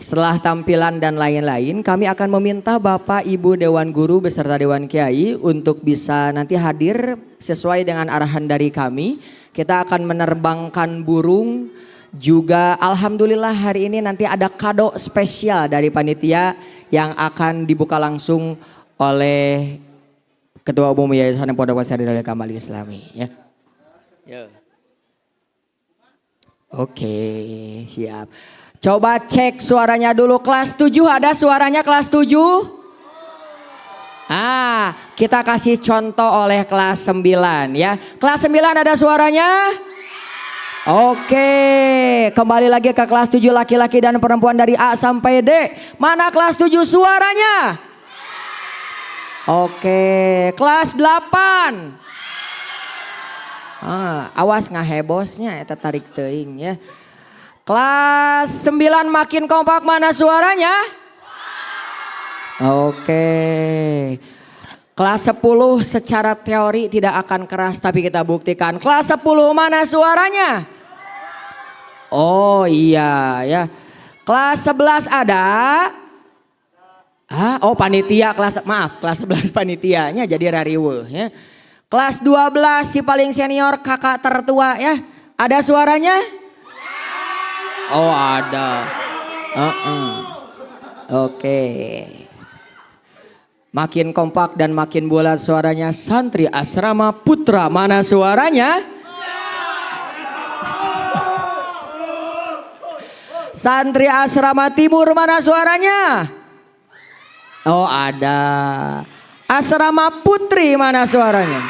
setelah tampilan dan lain-lain, kami akan meminta Bapak Ibu Dewan Guru beserta Dewan Kiai untuk bisa nanti hadir sesuai dengan arahan dari kami. Kita akan menerbangkan burung. Juga alhamdulillah hari ini nanti ada kado spesial dari panitia yang akan dibuka langsung oleh Ketua Umum Yayasan Pondok Pesantren Darul Hikam Al-Islami ya. Oke, siap. Coba cek suaranya dulu kelas 7, ada suaranya kelas 7? Kita kasih contoh oleh kelas 9 ya. Kelas 9 ada suaranya? Oke, kembali lagi ke kelas 7 laki-laki dan perempuan dari A sampai D. Mana kelas 7 suaranya? Oke, kelas 8. Awas ngahebosnya eta tarik teuing ya. Kelas 9 makin kompak, mana suaranya? Oke. Kelas 10 secara teori tidak akan keras tapi kita buktikan. Kelas 10 mana suaranya? Oh iya ya. Kelas 11 ada? Oh panitia kelas, maaf kelas 11 panitianya jadi rariweuh ya. Kelas 12 si paling senior kakak tertua ya. Ada suaranya? Oh ada. Oke. Makin kompak dan makin bulat suaranya santri asrama putra, mana suaranya? Santri Asrama Timur mana suaranya? Oh ada. Asrama Putri mana suaranya?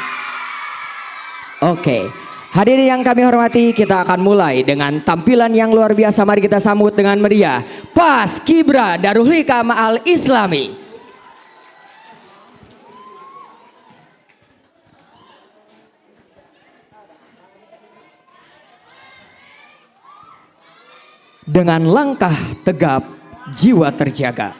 Oke. Hadirin yang kami hormati, kita akan mulai dengan tampilan yang luar biasa. Mari kita sambut dengan meriah Paskibra Darul Hikam Al Islami. Dengan langkah tegap, jiwa terjaga.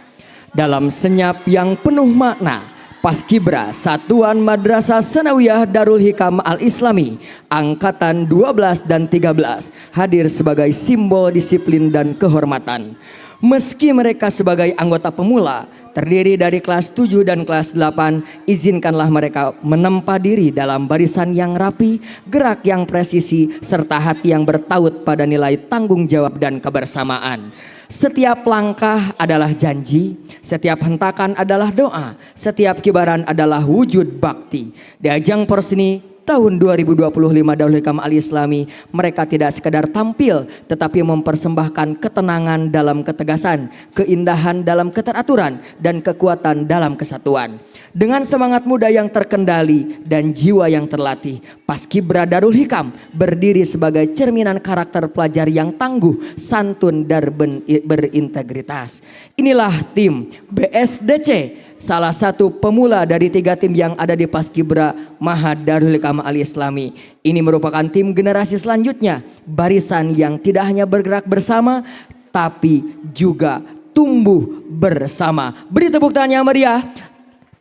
Dalam senyap yang penuh makna, Paskibra Satuan Madrasah Sanawiyah Darul Hikam Al Islami Angkatan 12 dan 13 hadir sebagai simbol disiplin dan kehormatan. Meski mereka sebagai anggota pemula terdiri dari kelas 7 dan kelas 8, izinkanlah mereka menempa diri dalam barisan yang rapi, gerak yang presisi, serta hati yang bertaut pada nilai tanggung jawab dan kebersamaan. Setiap langkah adalah janji, setiap hentakan adalah doa, setiap kibaran adalah wujud bakti. Di ajang Porseni tahun 2025 Darul Hikam Al Islami, mereka tidak sekedar tampil tetapi mempersembahkan ketenangan dalam ketegasan, keindahan dalam keteraturan, dan kekuatan dalam kesatuan. Dengan semangat muda yang terkendali dan jiwa yang terlatih, Paskibra Darul Hikam berdiri sebagai cerminan karakter pelajar yang tangguh, santun, dan berintegritas. Inilah tim BSDC, salah satu pemula dari 3 tim yang ada di Paskibra Mahad Darul Hikam Al Islami. Ini merupakan tim generasi selanjutnya, barisan yang tidak hanya bergerak bersama tapi juga tumbuh bersama. Beri tepuk tangan yang meriah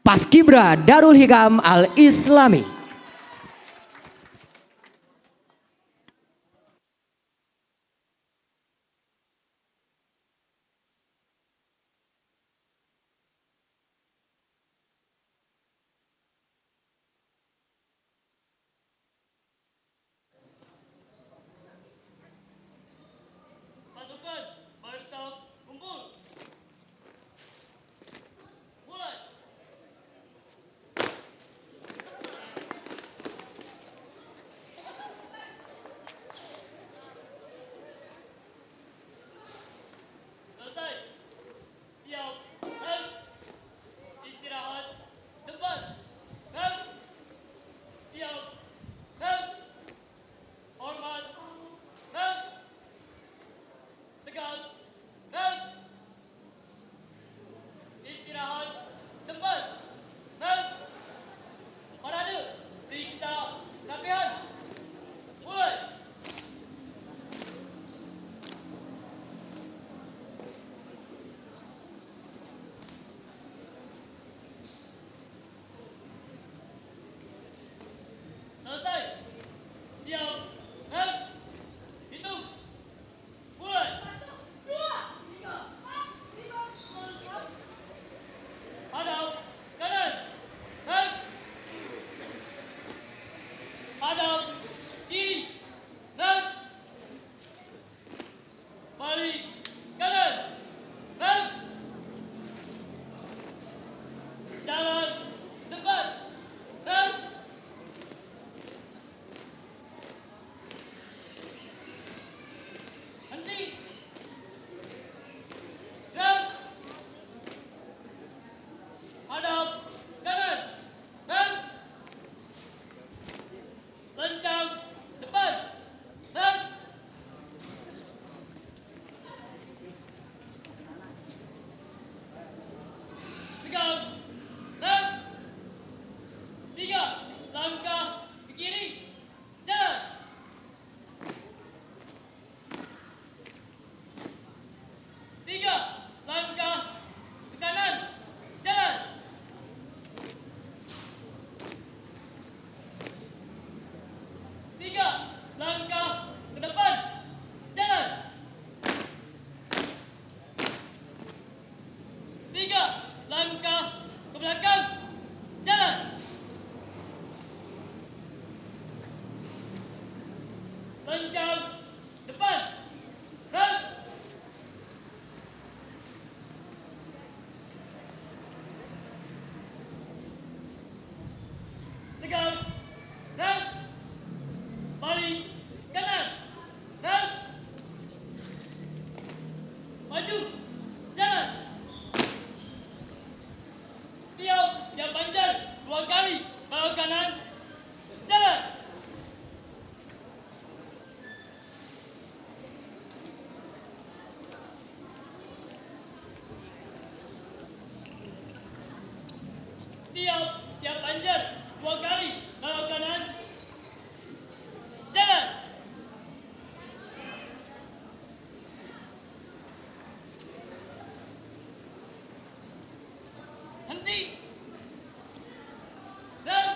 Paskibra Darul Hikam Al Islami. Maju. Jalan. Tiup yang panjang 2 kali. Belok kanan. Jalan. Tiup yang panjang 2 kali. Belok kanan. Jalan. Henti. Dan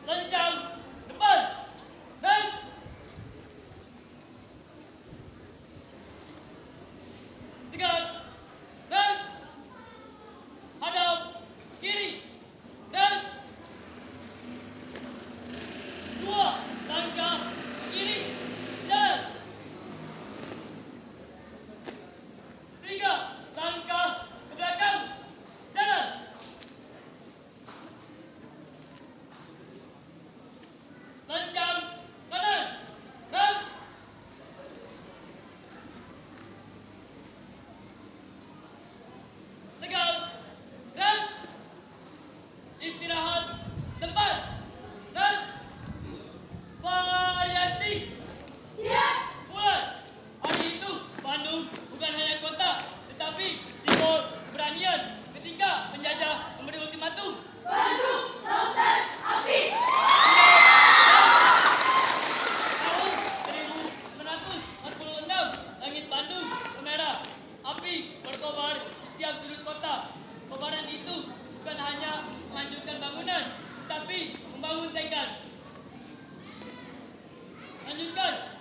lencang depan. Dan tegak. Dan hadap kiri. Dan 2 langkah kiri. Jalan. 3 langkah ke belakang. Jalan. Lencang kanan. Dan tegak. Dan istirahat tempat. Dan variasi. Siap. Mulai. Hari itu Bandung bukan hanya kota, tetapi simbol keberanian ketika penjajah memberi ultimatum. Bandung, lautan, api. Tahun 1946, langit Bandung memerah. Api berkobar di setiap sudut kota. Kobaran itu bukan hanya menghancurkan bangunan, tetapi membangun tekad. Lanjutkan.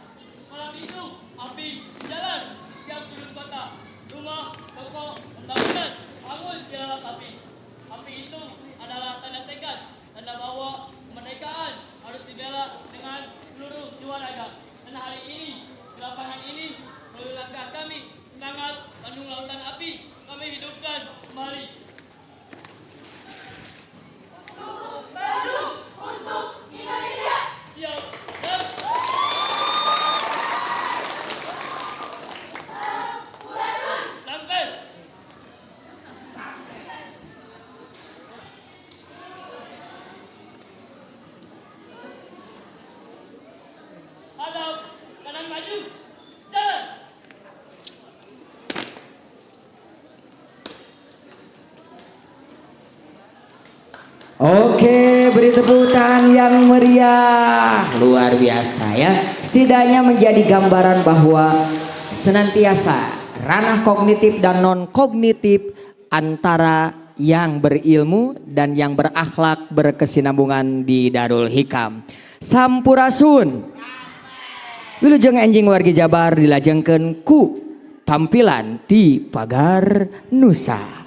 Malam itu, api jalan di setiap sudut kota. Rumah, toko, dan bangunan hangus di dalam api. Api itu adalah tanda tekad, tanda bahwa kemerdekaan harus dibela dengan seluruh jiwa raga. Dan hari ini, di lapangan ini, melalui langkah kami, semangat Bandung Lautan Api, kami hidupkan kembali. Bandung untuk Indonesia. Siap. Dan Lampir. Hadap kanan maju. Jalan. Oke, beri tepuk tangan yang meriah. Luar biasa ya. Setidaknya menjadi gambaran bahwa senantiasa ranah kognitif dan non kognitif antara yang berilmu dan yang berakhlak berkesinambungan di Darul Hikam. Sampurasun. Wilujeng enjing wargi Jabar dilajengkeun ku tampilan di Pagar Nusa.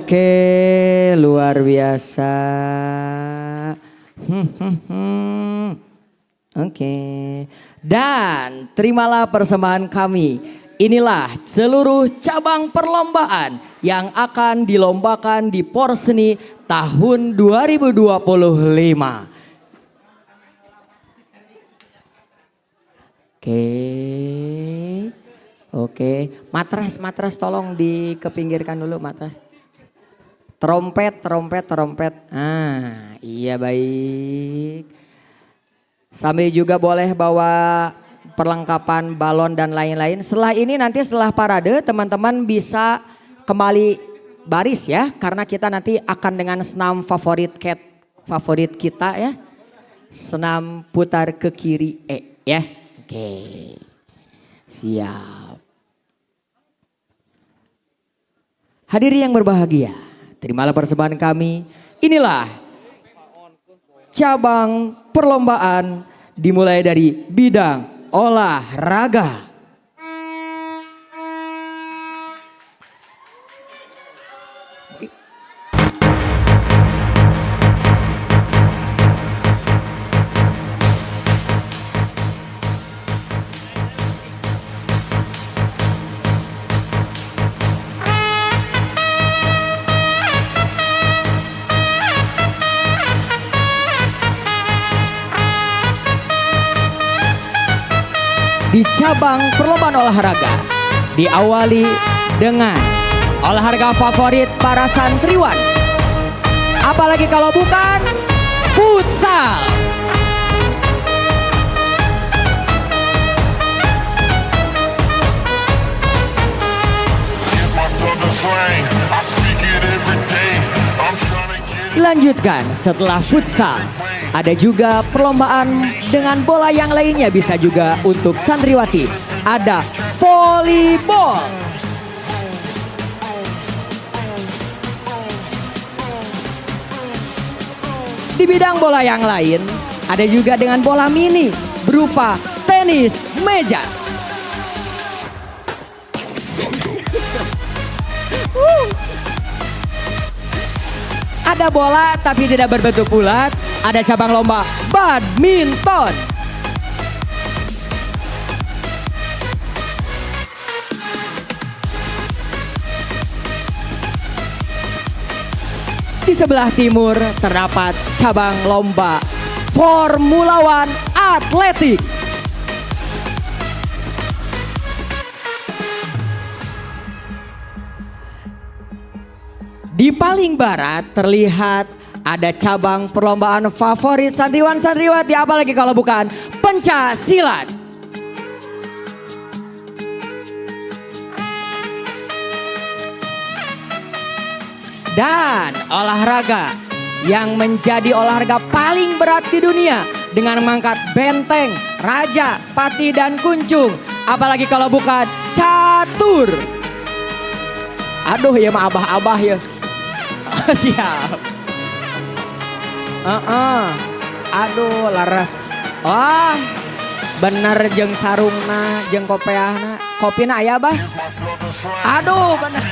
Oke, luar biasa. Oke. Dan terimalah persembahan kami. Inilah seluruh cabang perlombaan yang akan dilombakan di Porseni tahun 2025. Oke. Matras tolong dikepinggirkan dulu matras. Trompet. Ah, iya baik. Sambil juga boleh bawa perlengkapan balon dan lain-lain. Setelah ini nanti setelah parade teman-teman bisa kembali baris ya. Karena kita nanti akan dengan senam favorit kita ya. Senam putar ke kiri ya. Oke. Siap. Hadirin yang berbahagia, terimalah persembahan kami. Inilah cabang perlombaan dimulai dari bidang olahraga. Di cabang perlombaan olahraga diawali dengan olahraga favorit para santriwan. Apalagi kalau bukan futsal. Lanjutkan setelah futsal. Ada juga perlombaan dengan bola yang lainnya, bisa juga untuk santriwati. Ada volleyball. Di bidang bola yang lain, ada juga dengan bola mini berupa tenis meja. Ada bola tapi tidak berbentuk bulat. Ada cabang lomba badminton. Di sebelah timur terdapat cabang lomba Formula One atletik. Di paling barat terlihat ada cabang perlombaan favorit santriwan-santriwati, apalagi kalau bukan pencak silat. Dan olahraga yang menjadi olahraga paling berat di dunia dengan mengangkat benteng, raja, pati dan kuncung, apalagi kalau bukan catur. Aduh ya mah abah-abah ya. Siap. Aduh laras. Wah, bener jeung sarungna, jeung kopeahna. Kopina aya bah. Aduh bener.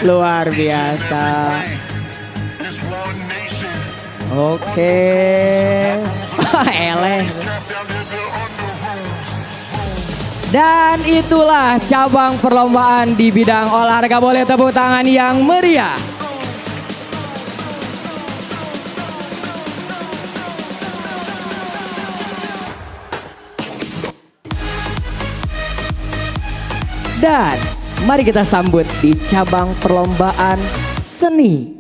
Luar biasa. Oke. Eleh. Dan itulah cabang perlombaan di bidang olahraga. Boleh tepuk tangan yang meriah. Dan mari kita sambut di cabang perlombaan seni.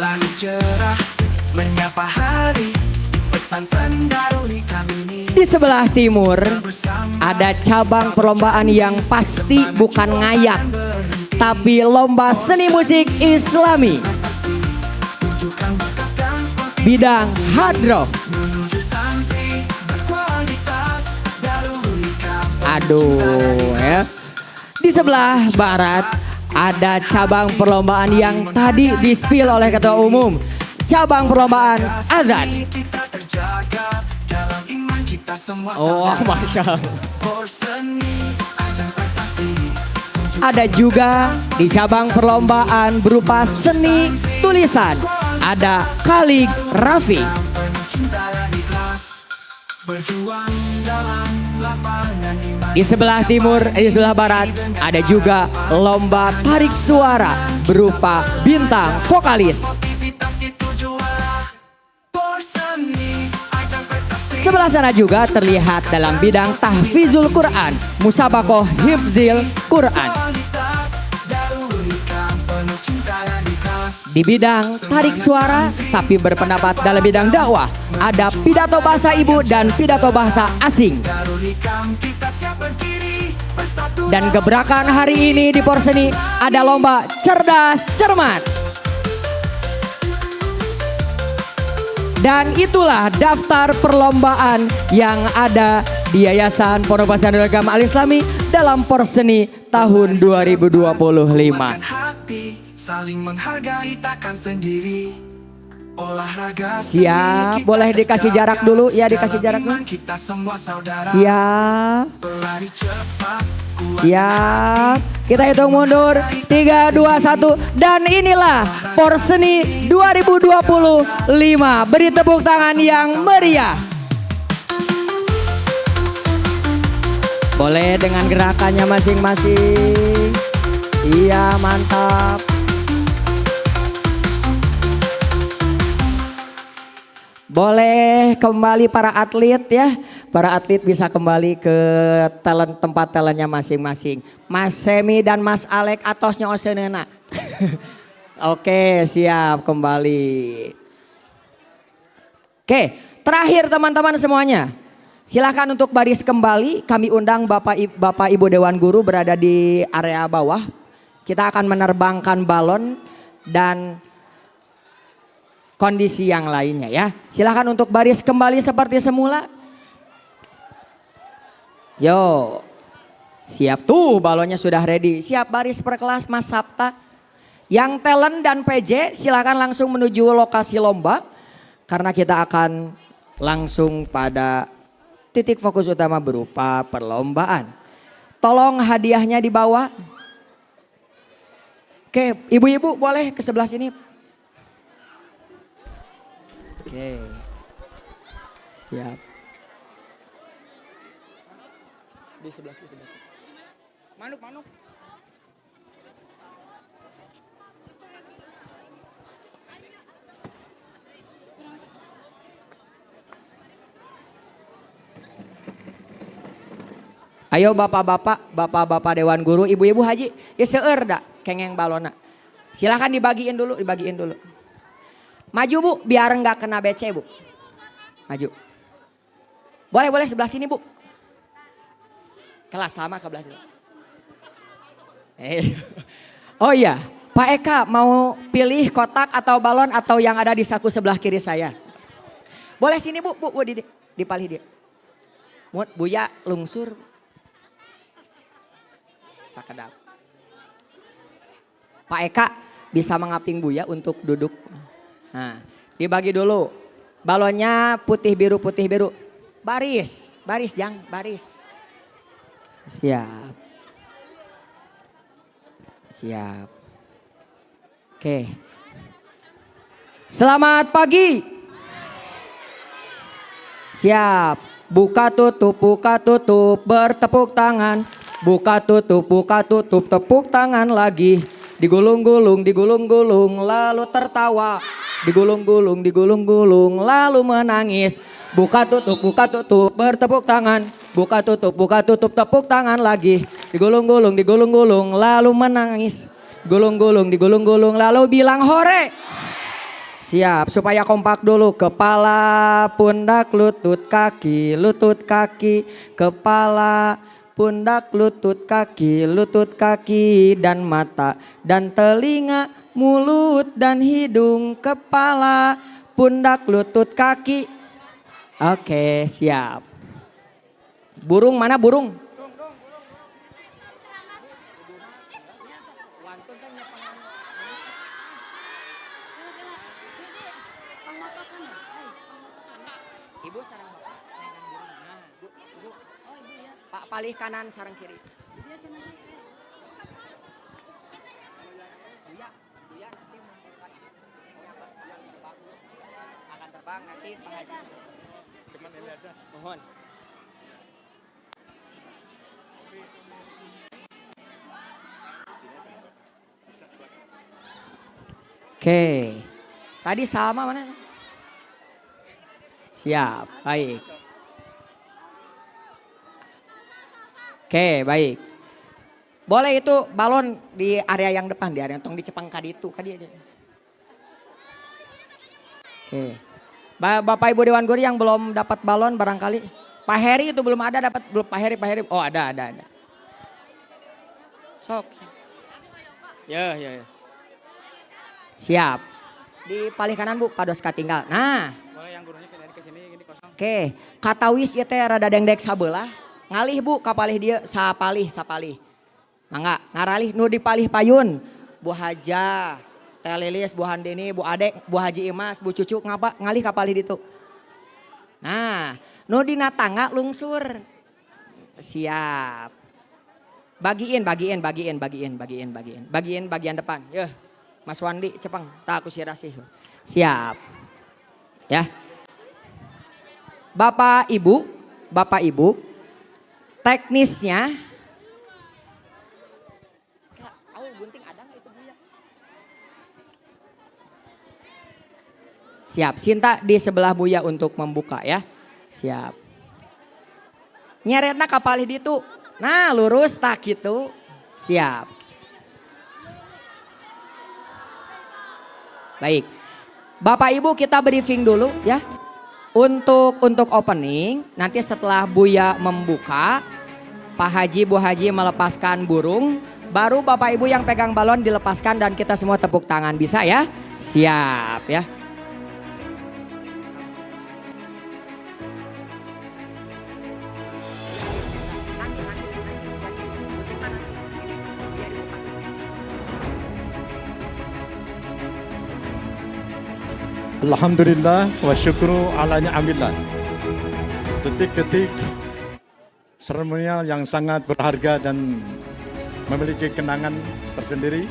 Langit cerah menyapa hari pesantren Darul Hikam ini. Di sebelah timur ada cabang perlombaan yang pasti bukan ngayak, tapi lomba seni musik Islami. Bidang hard rock. Aduh, ya. Di sebelah barat ada cabang perlombaan yang tadi di-spill oleh Ketua Umum. Cabang perlombaan azan. Kita terjaga dalam iman kita semua Oh, saudara. Masya Allah. Porseni, ajang prestasi. Ada juga di cabang perlombaan berupa seni tulisan. Ada kaligrafi. Penuh cinta dan ikhlas, berjuang dalam lapangan iman. Di sebelah timur, di sebelah barat ada juga lomba tarik suara berupa bintang vokalis. Aktivitas itu juara. Porseni, ajang prestasi. Sebelah sana juga terlihat dalam bidang tahfizul Quran, musabakoh hifzil Quran. Kualitas, darulikan penuh cinta dan ikhlas. Di bidang tarik suara tapi berpendapat dalam bidang dakwah, ada pidato bahasa ibu dan pidato bahasa asing. Darulikan kita siap berdiri bersatu. Dan gebrakan hari ini di Porseni ada lomba cerdas cermat. Dan itulah daftar perlombaan yang ada di Yayasan Pondok Pesantren Darul Hikmah Al Islami dalam Porseni tahun 2025. Menguatkan hati, saling menghargai takkan sendiri. Olahraga Siap, boleh dikasih jarak dulu, ya dikasih jarak dulu. Kita semua saudara. Siap, Pelari cepat, kuat. siap. Kita hitung mundur, 3, 2, 1. Dan inilah Porseni 2025. Beri tepuk tangan yang meriah. Boleh dengan gerakannya masing-masing. Iya, mantap. Boleh kembali para atlet ya. Para atlet bisa kembali ke tempat talentnya masing-masing. Mas Semi dan Mas Alek atosnya osenena. Oke, siap kembali. Oke, terakhir teman-teman semuanya. Silahkan untuk baris kembali. Kami undang Bapak Ibu Dewan Guru berada di area bawah. Kita akan menerbangkan balon dan kondisi yang lainnya ya. Silahkan untuk baris kembali seperti semula. Yo, siap tuh balonnya sudah ready. Siap baris per kelas Mas Sabta. Yang talent dan PJ silahkan langsung menuju lokasi lomba. Karena kita akan langsung pada titik fokus utama berupa perlombaan. Tolong hadiahnya dibawa. Oke, ibu-ibu boleh ke sebelah sini. Oke, siap. Di sebelah sini, sebelah sini. Manuk, manuk. Ayo bapak-bapak Dewan Guru, ibu-ibu haji, ya seueur dah kengeng balona. Silakan dibagiin dulu, Maju bu, biar nggak kena BC bu. Maju. Boleh sebelah sini bu. Kelas sama ke belah sini. Oh iya, Pak Eka mau pilih kotak atau balon atau yang ada di saku sebelah kiri saya. Boleh sini bu, dipalih dia. Mut Buya lungsur. Sakedap. Pak Eka bisa mengaping Buya untuk duduk. Nah, dibagi dulu. Balonnya putih biru. Baris, Jang, baris. Siap. Oke. Selamat pagi. Siap. Buka tutup, bertepuk tangan. Buka tutup, tepuk tangan lagi. Digulung-gulung, lalu tertawa. Digulung-gulung, lalu menangis. Buka tutup, bertepuk tangan. Buka tutup, tepuk tangan lagi. Digulung-gulung, lalu menangis. Digulung-gulung, lalu bilang hore. Siap, supaya kompak dulu. Kepala, pundak, lutut, kaki. Kepala, pundak, lutut, kaki, dan mata, dan telinga, mulut, dan hidung. Kepala, pundak, lutut, kaki. Oke, siap. Burung, mana burung? Ibu sareng bapak. Nah, ibu. Pak palih kanan sareng kiri. Buya nanti membuka akan terbang nanti Pak Haji. Cuman ini aja. Mohon. Oke. Tadi sama mana? Siap, baik. Oke, baik. Boleh itu balon di area yang depan, di area yang tong di Cepang kadi itu, kadi aja. Oke. Bapak Ibu Dewan Guru yang belum dapat balon barangkali. Pak Heri itu belum ada dapat, belum Pak Heri. Oh, ada. Sok. Ya. Siap. Di paling kanan Bu, pados katinggal. Nah. Boleh yang gurunya ke sini gini kosong. Oke, katawis ieu teh rada dengdek sabelah. Ngalih Bu, kapalih dia sapalih. Mangga, ngaralih nu dipalih payun. Bu Haja, Teh Lilis, Bu Handini, Bu Adek, Bu Haji Imas, Bu Cucu ngapa ngalih kapalih ditu. Nah, nu dina tangga lungsur. Siap. Bagiin bagian depan. Yeuh, Mas Wandi cepeng, tak aku sirasih. Siap. Ya. Bapak Ibu, teknisnya. Gunting ada nggak itu Buya? Siap, Sinta di sebelah Buya untuk membuka ya. Siap. Nyeretna kapalih ditu. Nah, lurus tak gitu. Siap. Baik. Bapak Ibu kita briefing dulu ya. Untuk opening, nanti setelah Buya membuka, Pak Haji, Bu Haji melepaskan burung, baru Bapak Ibu yang pegang balon dilepaskan dan kita semua tepuk tangan, bisa ya? Siap ya. Alhamdulillah wa syukru ala ni'amillah. Detik-detik seremonial yang sangat berharga dan memiliki kenangan tersendiri.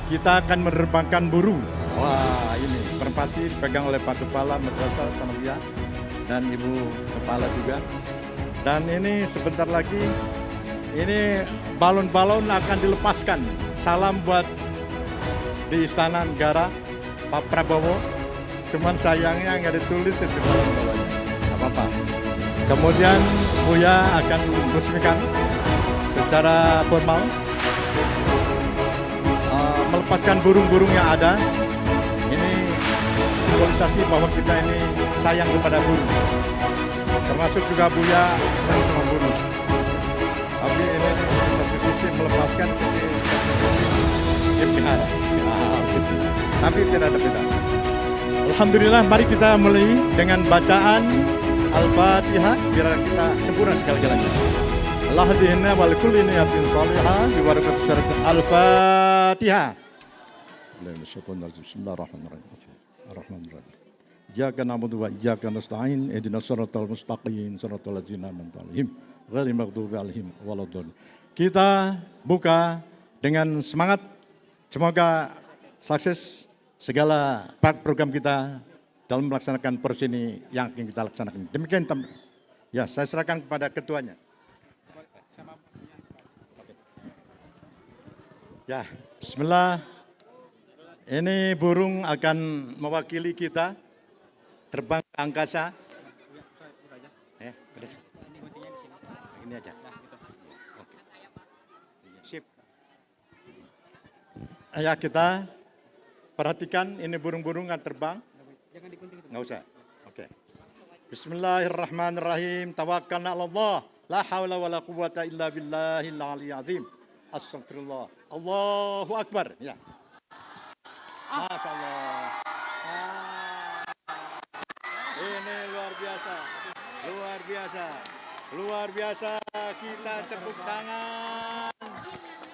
Kita akan menerbangkan burung. Wah, ini merpati dipegang oleh Pak Kepala Madrasah Sanawiyah dan Ibu Kepala juga. Dan ini sebentar lagi ini balon-balon akan dilepaskan. Salam buat di Istana Negara Pak Prabowo. Cuman sayangnya nggak ditulis itu balon-balonnya. Nggak apa-apa. Kemudian Buya akan resmikan secara formal melepaskan burung-burung yang ada. Ini simbolisasi bahwa kita ini sayang kepada burung. Termasuk juga Buya senang sama burung. Tapi ini satu sisi melepaskan, satu sisi dipelihara. Gitu. Tapi tidak ada beda. Alhamdulillah, mari kita mulai dengan bacaan Al-Fatihah biar kita sempurna segala-galanya. Allah hadihna wal kulli niyatin salihah bi barakati surat Al-Fatihah. Bismillahirrahmanirrahim. Ar-Rahmanirrahim. Iyyaka na'budu wa iyyaka nasta'in. Ihdinas siratal mustaqim, siratal ladzina an'amta 'alaihim ghairil maghdubi 'alaihim waladdallin. Kita buka dengan semangat. Semoga sukses segala program kita dalam melaksanakan proses ini yang akan kita laksanakan. Demikian ya, saya serahkan kepada ketuanya. Ya, bismillah. Ini burung akan mewakili kita terbang ke angkasa. Ya, ini aja. Oke. Sip. Ya, kita perhatikan ini burung-burung yang terbang. Jangan digunting. Nggak usah. Oke. Bismillahirrahmanirrahim. Tawakkalna 'ala Allah. La haula wala quwwata illa billahil aliyyil azim. Astagfirullah. Allahu akbar. Ya. Masya Allah. Ini luar biasa. Luar biasa. Luar biasa. Kita tepuk tangan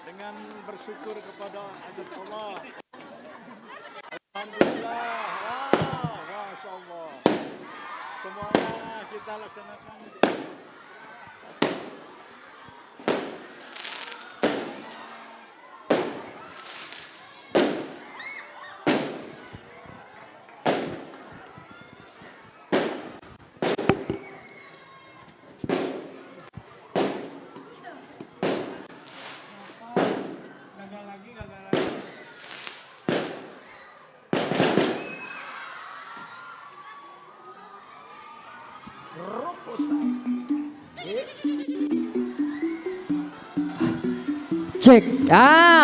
dengan bersyukur kepada Allah. Alhamdulillah. Masya Allah. Semua kita laksanakan. Cek,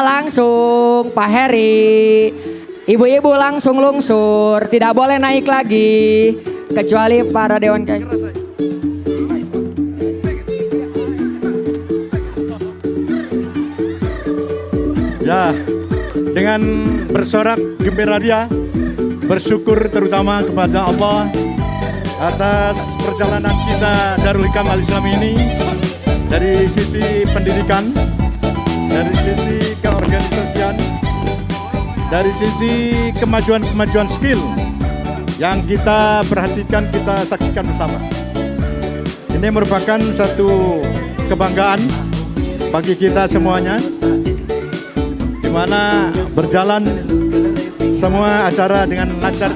langsung Pak Heri, ibu-ibu langsung lungsur, tidak boleh naik lagi, kecuali para dewan kayak. Ya, dengan bersorak gembira dia, bersyukur terutama kepada Allah atas perjalanan kita Darul Hikam Al-Islam ini, dari sisi pendidikan, dari sisi keorganisasian, dari sisi kemajuan-kemajuan skill yang kita perhatikan, kita saksikan bersama. Ini merupakan satu kebanggaan bagi kita semuanya, di mana berjalan semua acara dengan lancar.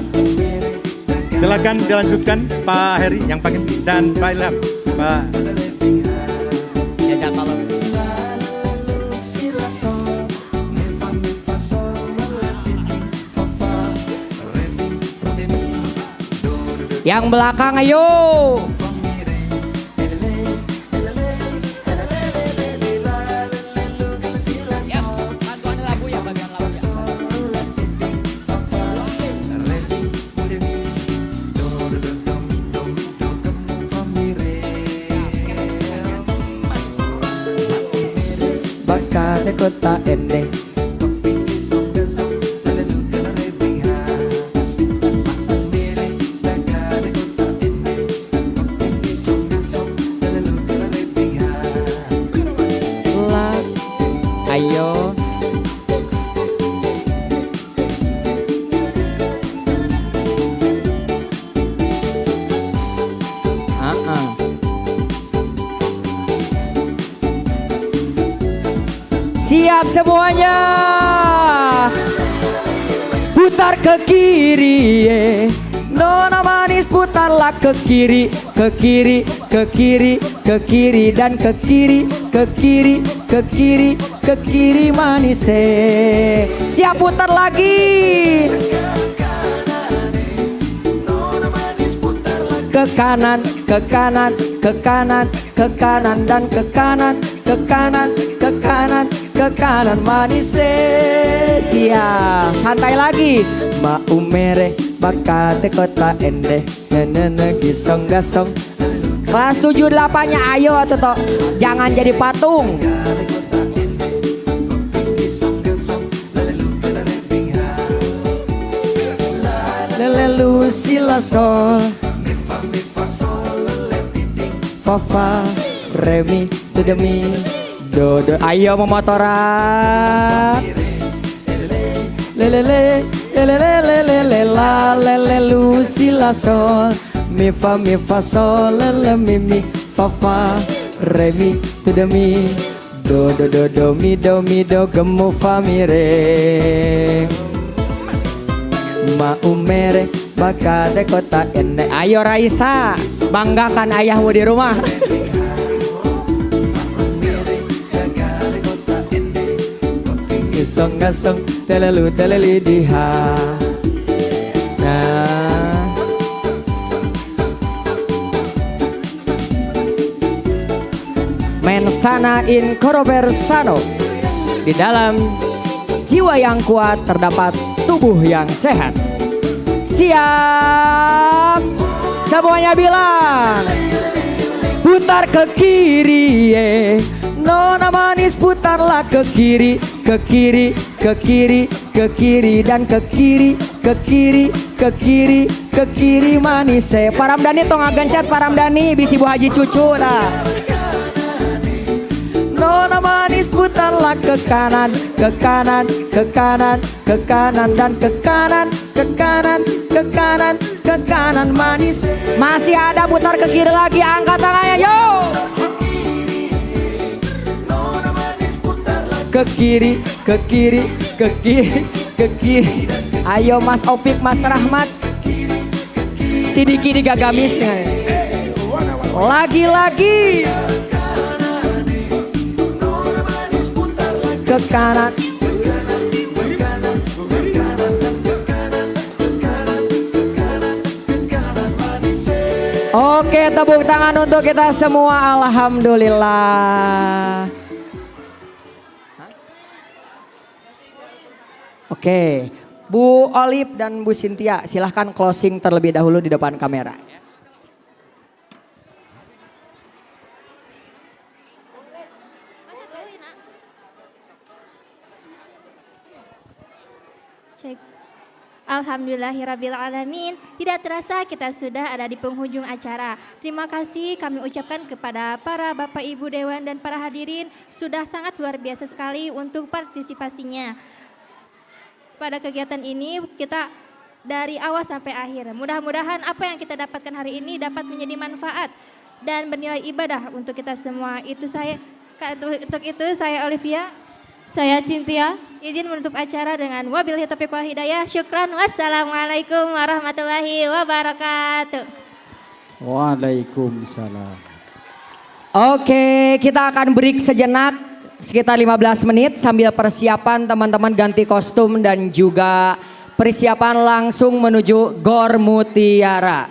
Silakan dilanjutkan Pak Heri yang pakai dan Pak Ilham. Pak. Yang belakang ayo. Bakal kota ending. Ayo. Siap semuanya. Putar ke kiri, nona manis putarlah ke kiri, ke kiri, ke kiri, ke kiri dan ke kiri, ke kiri, ke kiri, ke kiri manis. Siap putar lagi. Ke kanan, ke kanan, ke kanan, ke kanan dan ke kanan, ke kanan, ke kanan, ke kanan manis. Siap, santai lagi. Mau mere bakate kota ende, nene gisong gasong. Kelas 78-nya ayo toto, jangan jadi patung. Lelelu sila sol, fa fa re mi do do mi do do. Ayo memotoran. Lelele lelele lelele la lelelu sila sol, mi fa sol lele mi fa fa re mi do do mi do do do do mi do gemu fa mi re. Mau mere bakade kota ene. Ayo Raisa, banggakan ayahmu di rumah. Gesong gasong telelu teleli diha. Nah, mensana in corpore sano. Di dalam jiwa yang kuat terdapat tubuh yang sehat. Siap. Semuanya bilang. Putar ke kiri, nona manis putarlah ke kiri, ke kiri, ke kiri, ke kiri dan ke kiri, ke kiri, ke kiri, ke kiri manis. Paramdani tong agencet paramdani bisi Bu Haji cucu dah. Nona manis putarlah ke kanan, ke kanan, ke kanan, ke kanan dan ke kanan, ke kanan, ke kanan, ke kanan manis. Masih ada, putar ke kiri lagi, angkat tangannya, yo. Ke kiri, ke kiri, ke kiri, ke kiri. Ayo Mas Opik, Mas Rahmat. Si Diki digagamis dengan lagi-lagi. Ke kanan. Oke, tepuk tangan untuk kita semua. Alhamdulillah. Oke, Bu Olip dan Bu Cynthia, silahkan closing terlebih dahulu di depan kamera. Cek. Alhamdulillahirrabbilalamin. Tidak terasa kita sudah ada di penghujung acara. Terima kasih kami ucapkan kepada para Bapak Ibu Dewan dan para hadirin. Sudah sangat luar biasa sekali untuk partisipasinya. Pada kegiatan ini kita dari awal sampai akhir. Mudah-mudahan apa yang kita dapatkan hari ini dapat menjadi manfaat dan bernilai ibadah untuk kita semua. Untuk itu saya Olivia. Saya Cynthia. Izin menutup acara dengan wabillahi taufiq wal hidayah. Syukran. Wassalamualaikum warahmatullahi wabarakatuh. Waalaikumsalam. Oke, kita akan break sejenak sekitar 15 menit sambil persiapan teman-teman ganti kostum dan juga persiapan langsung menuju Gor Mutiara.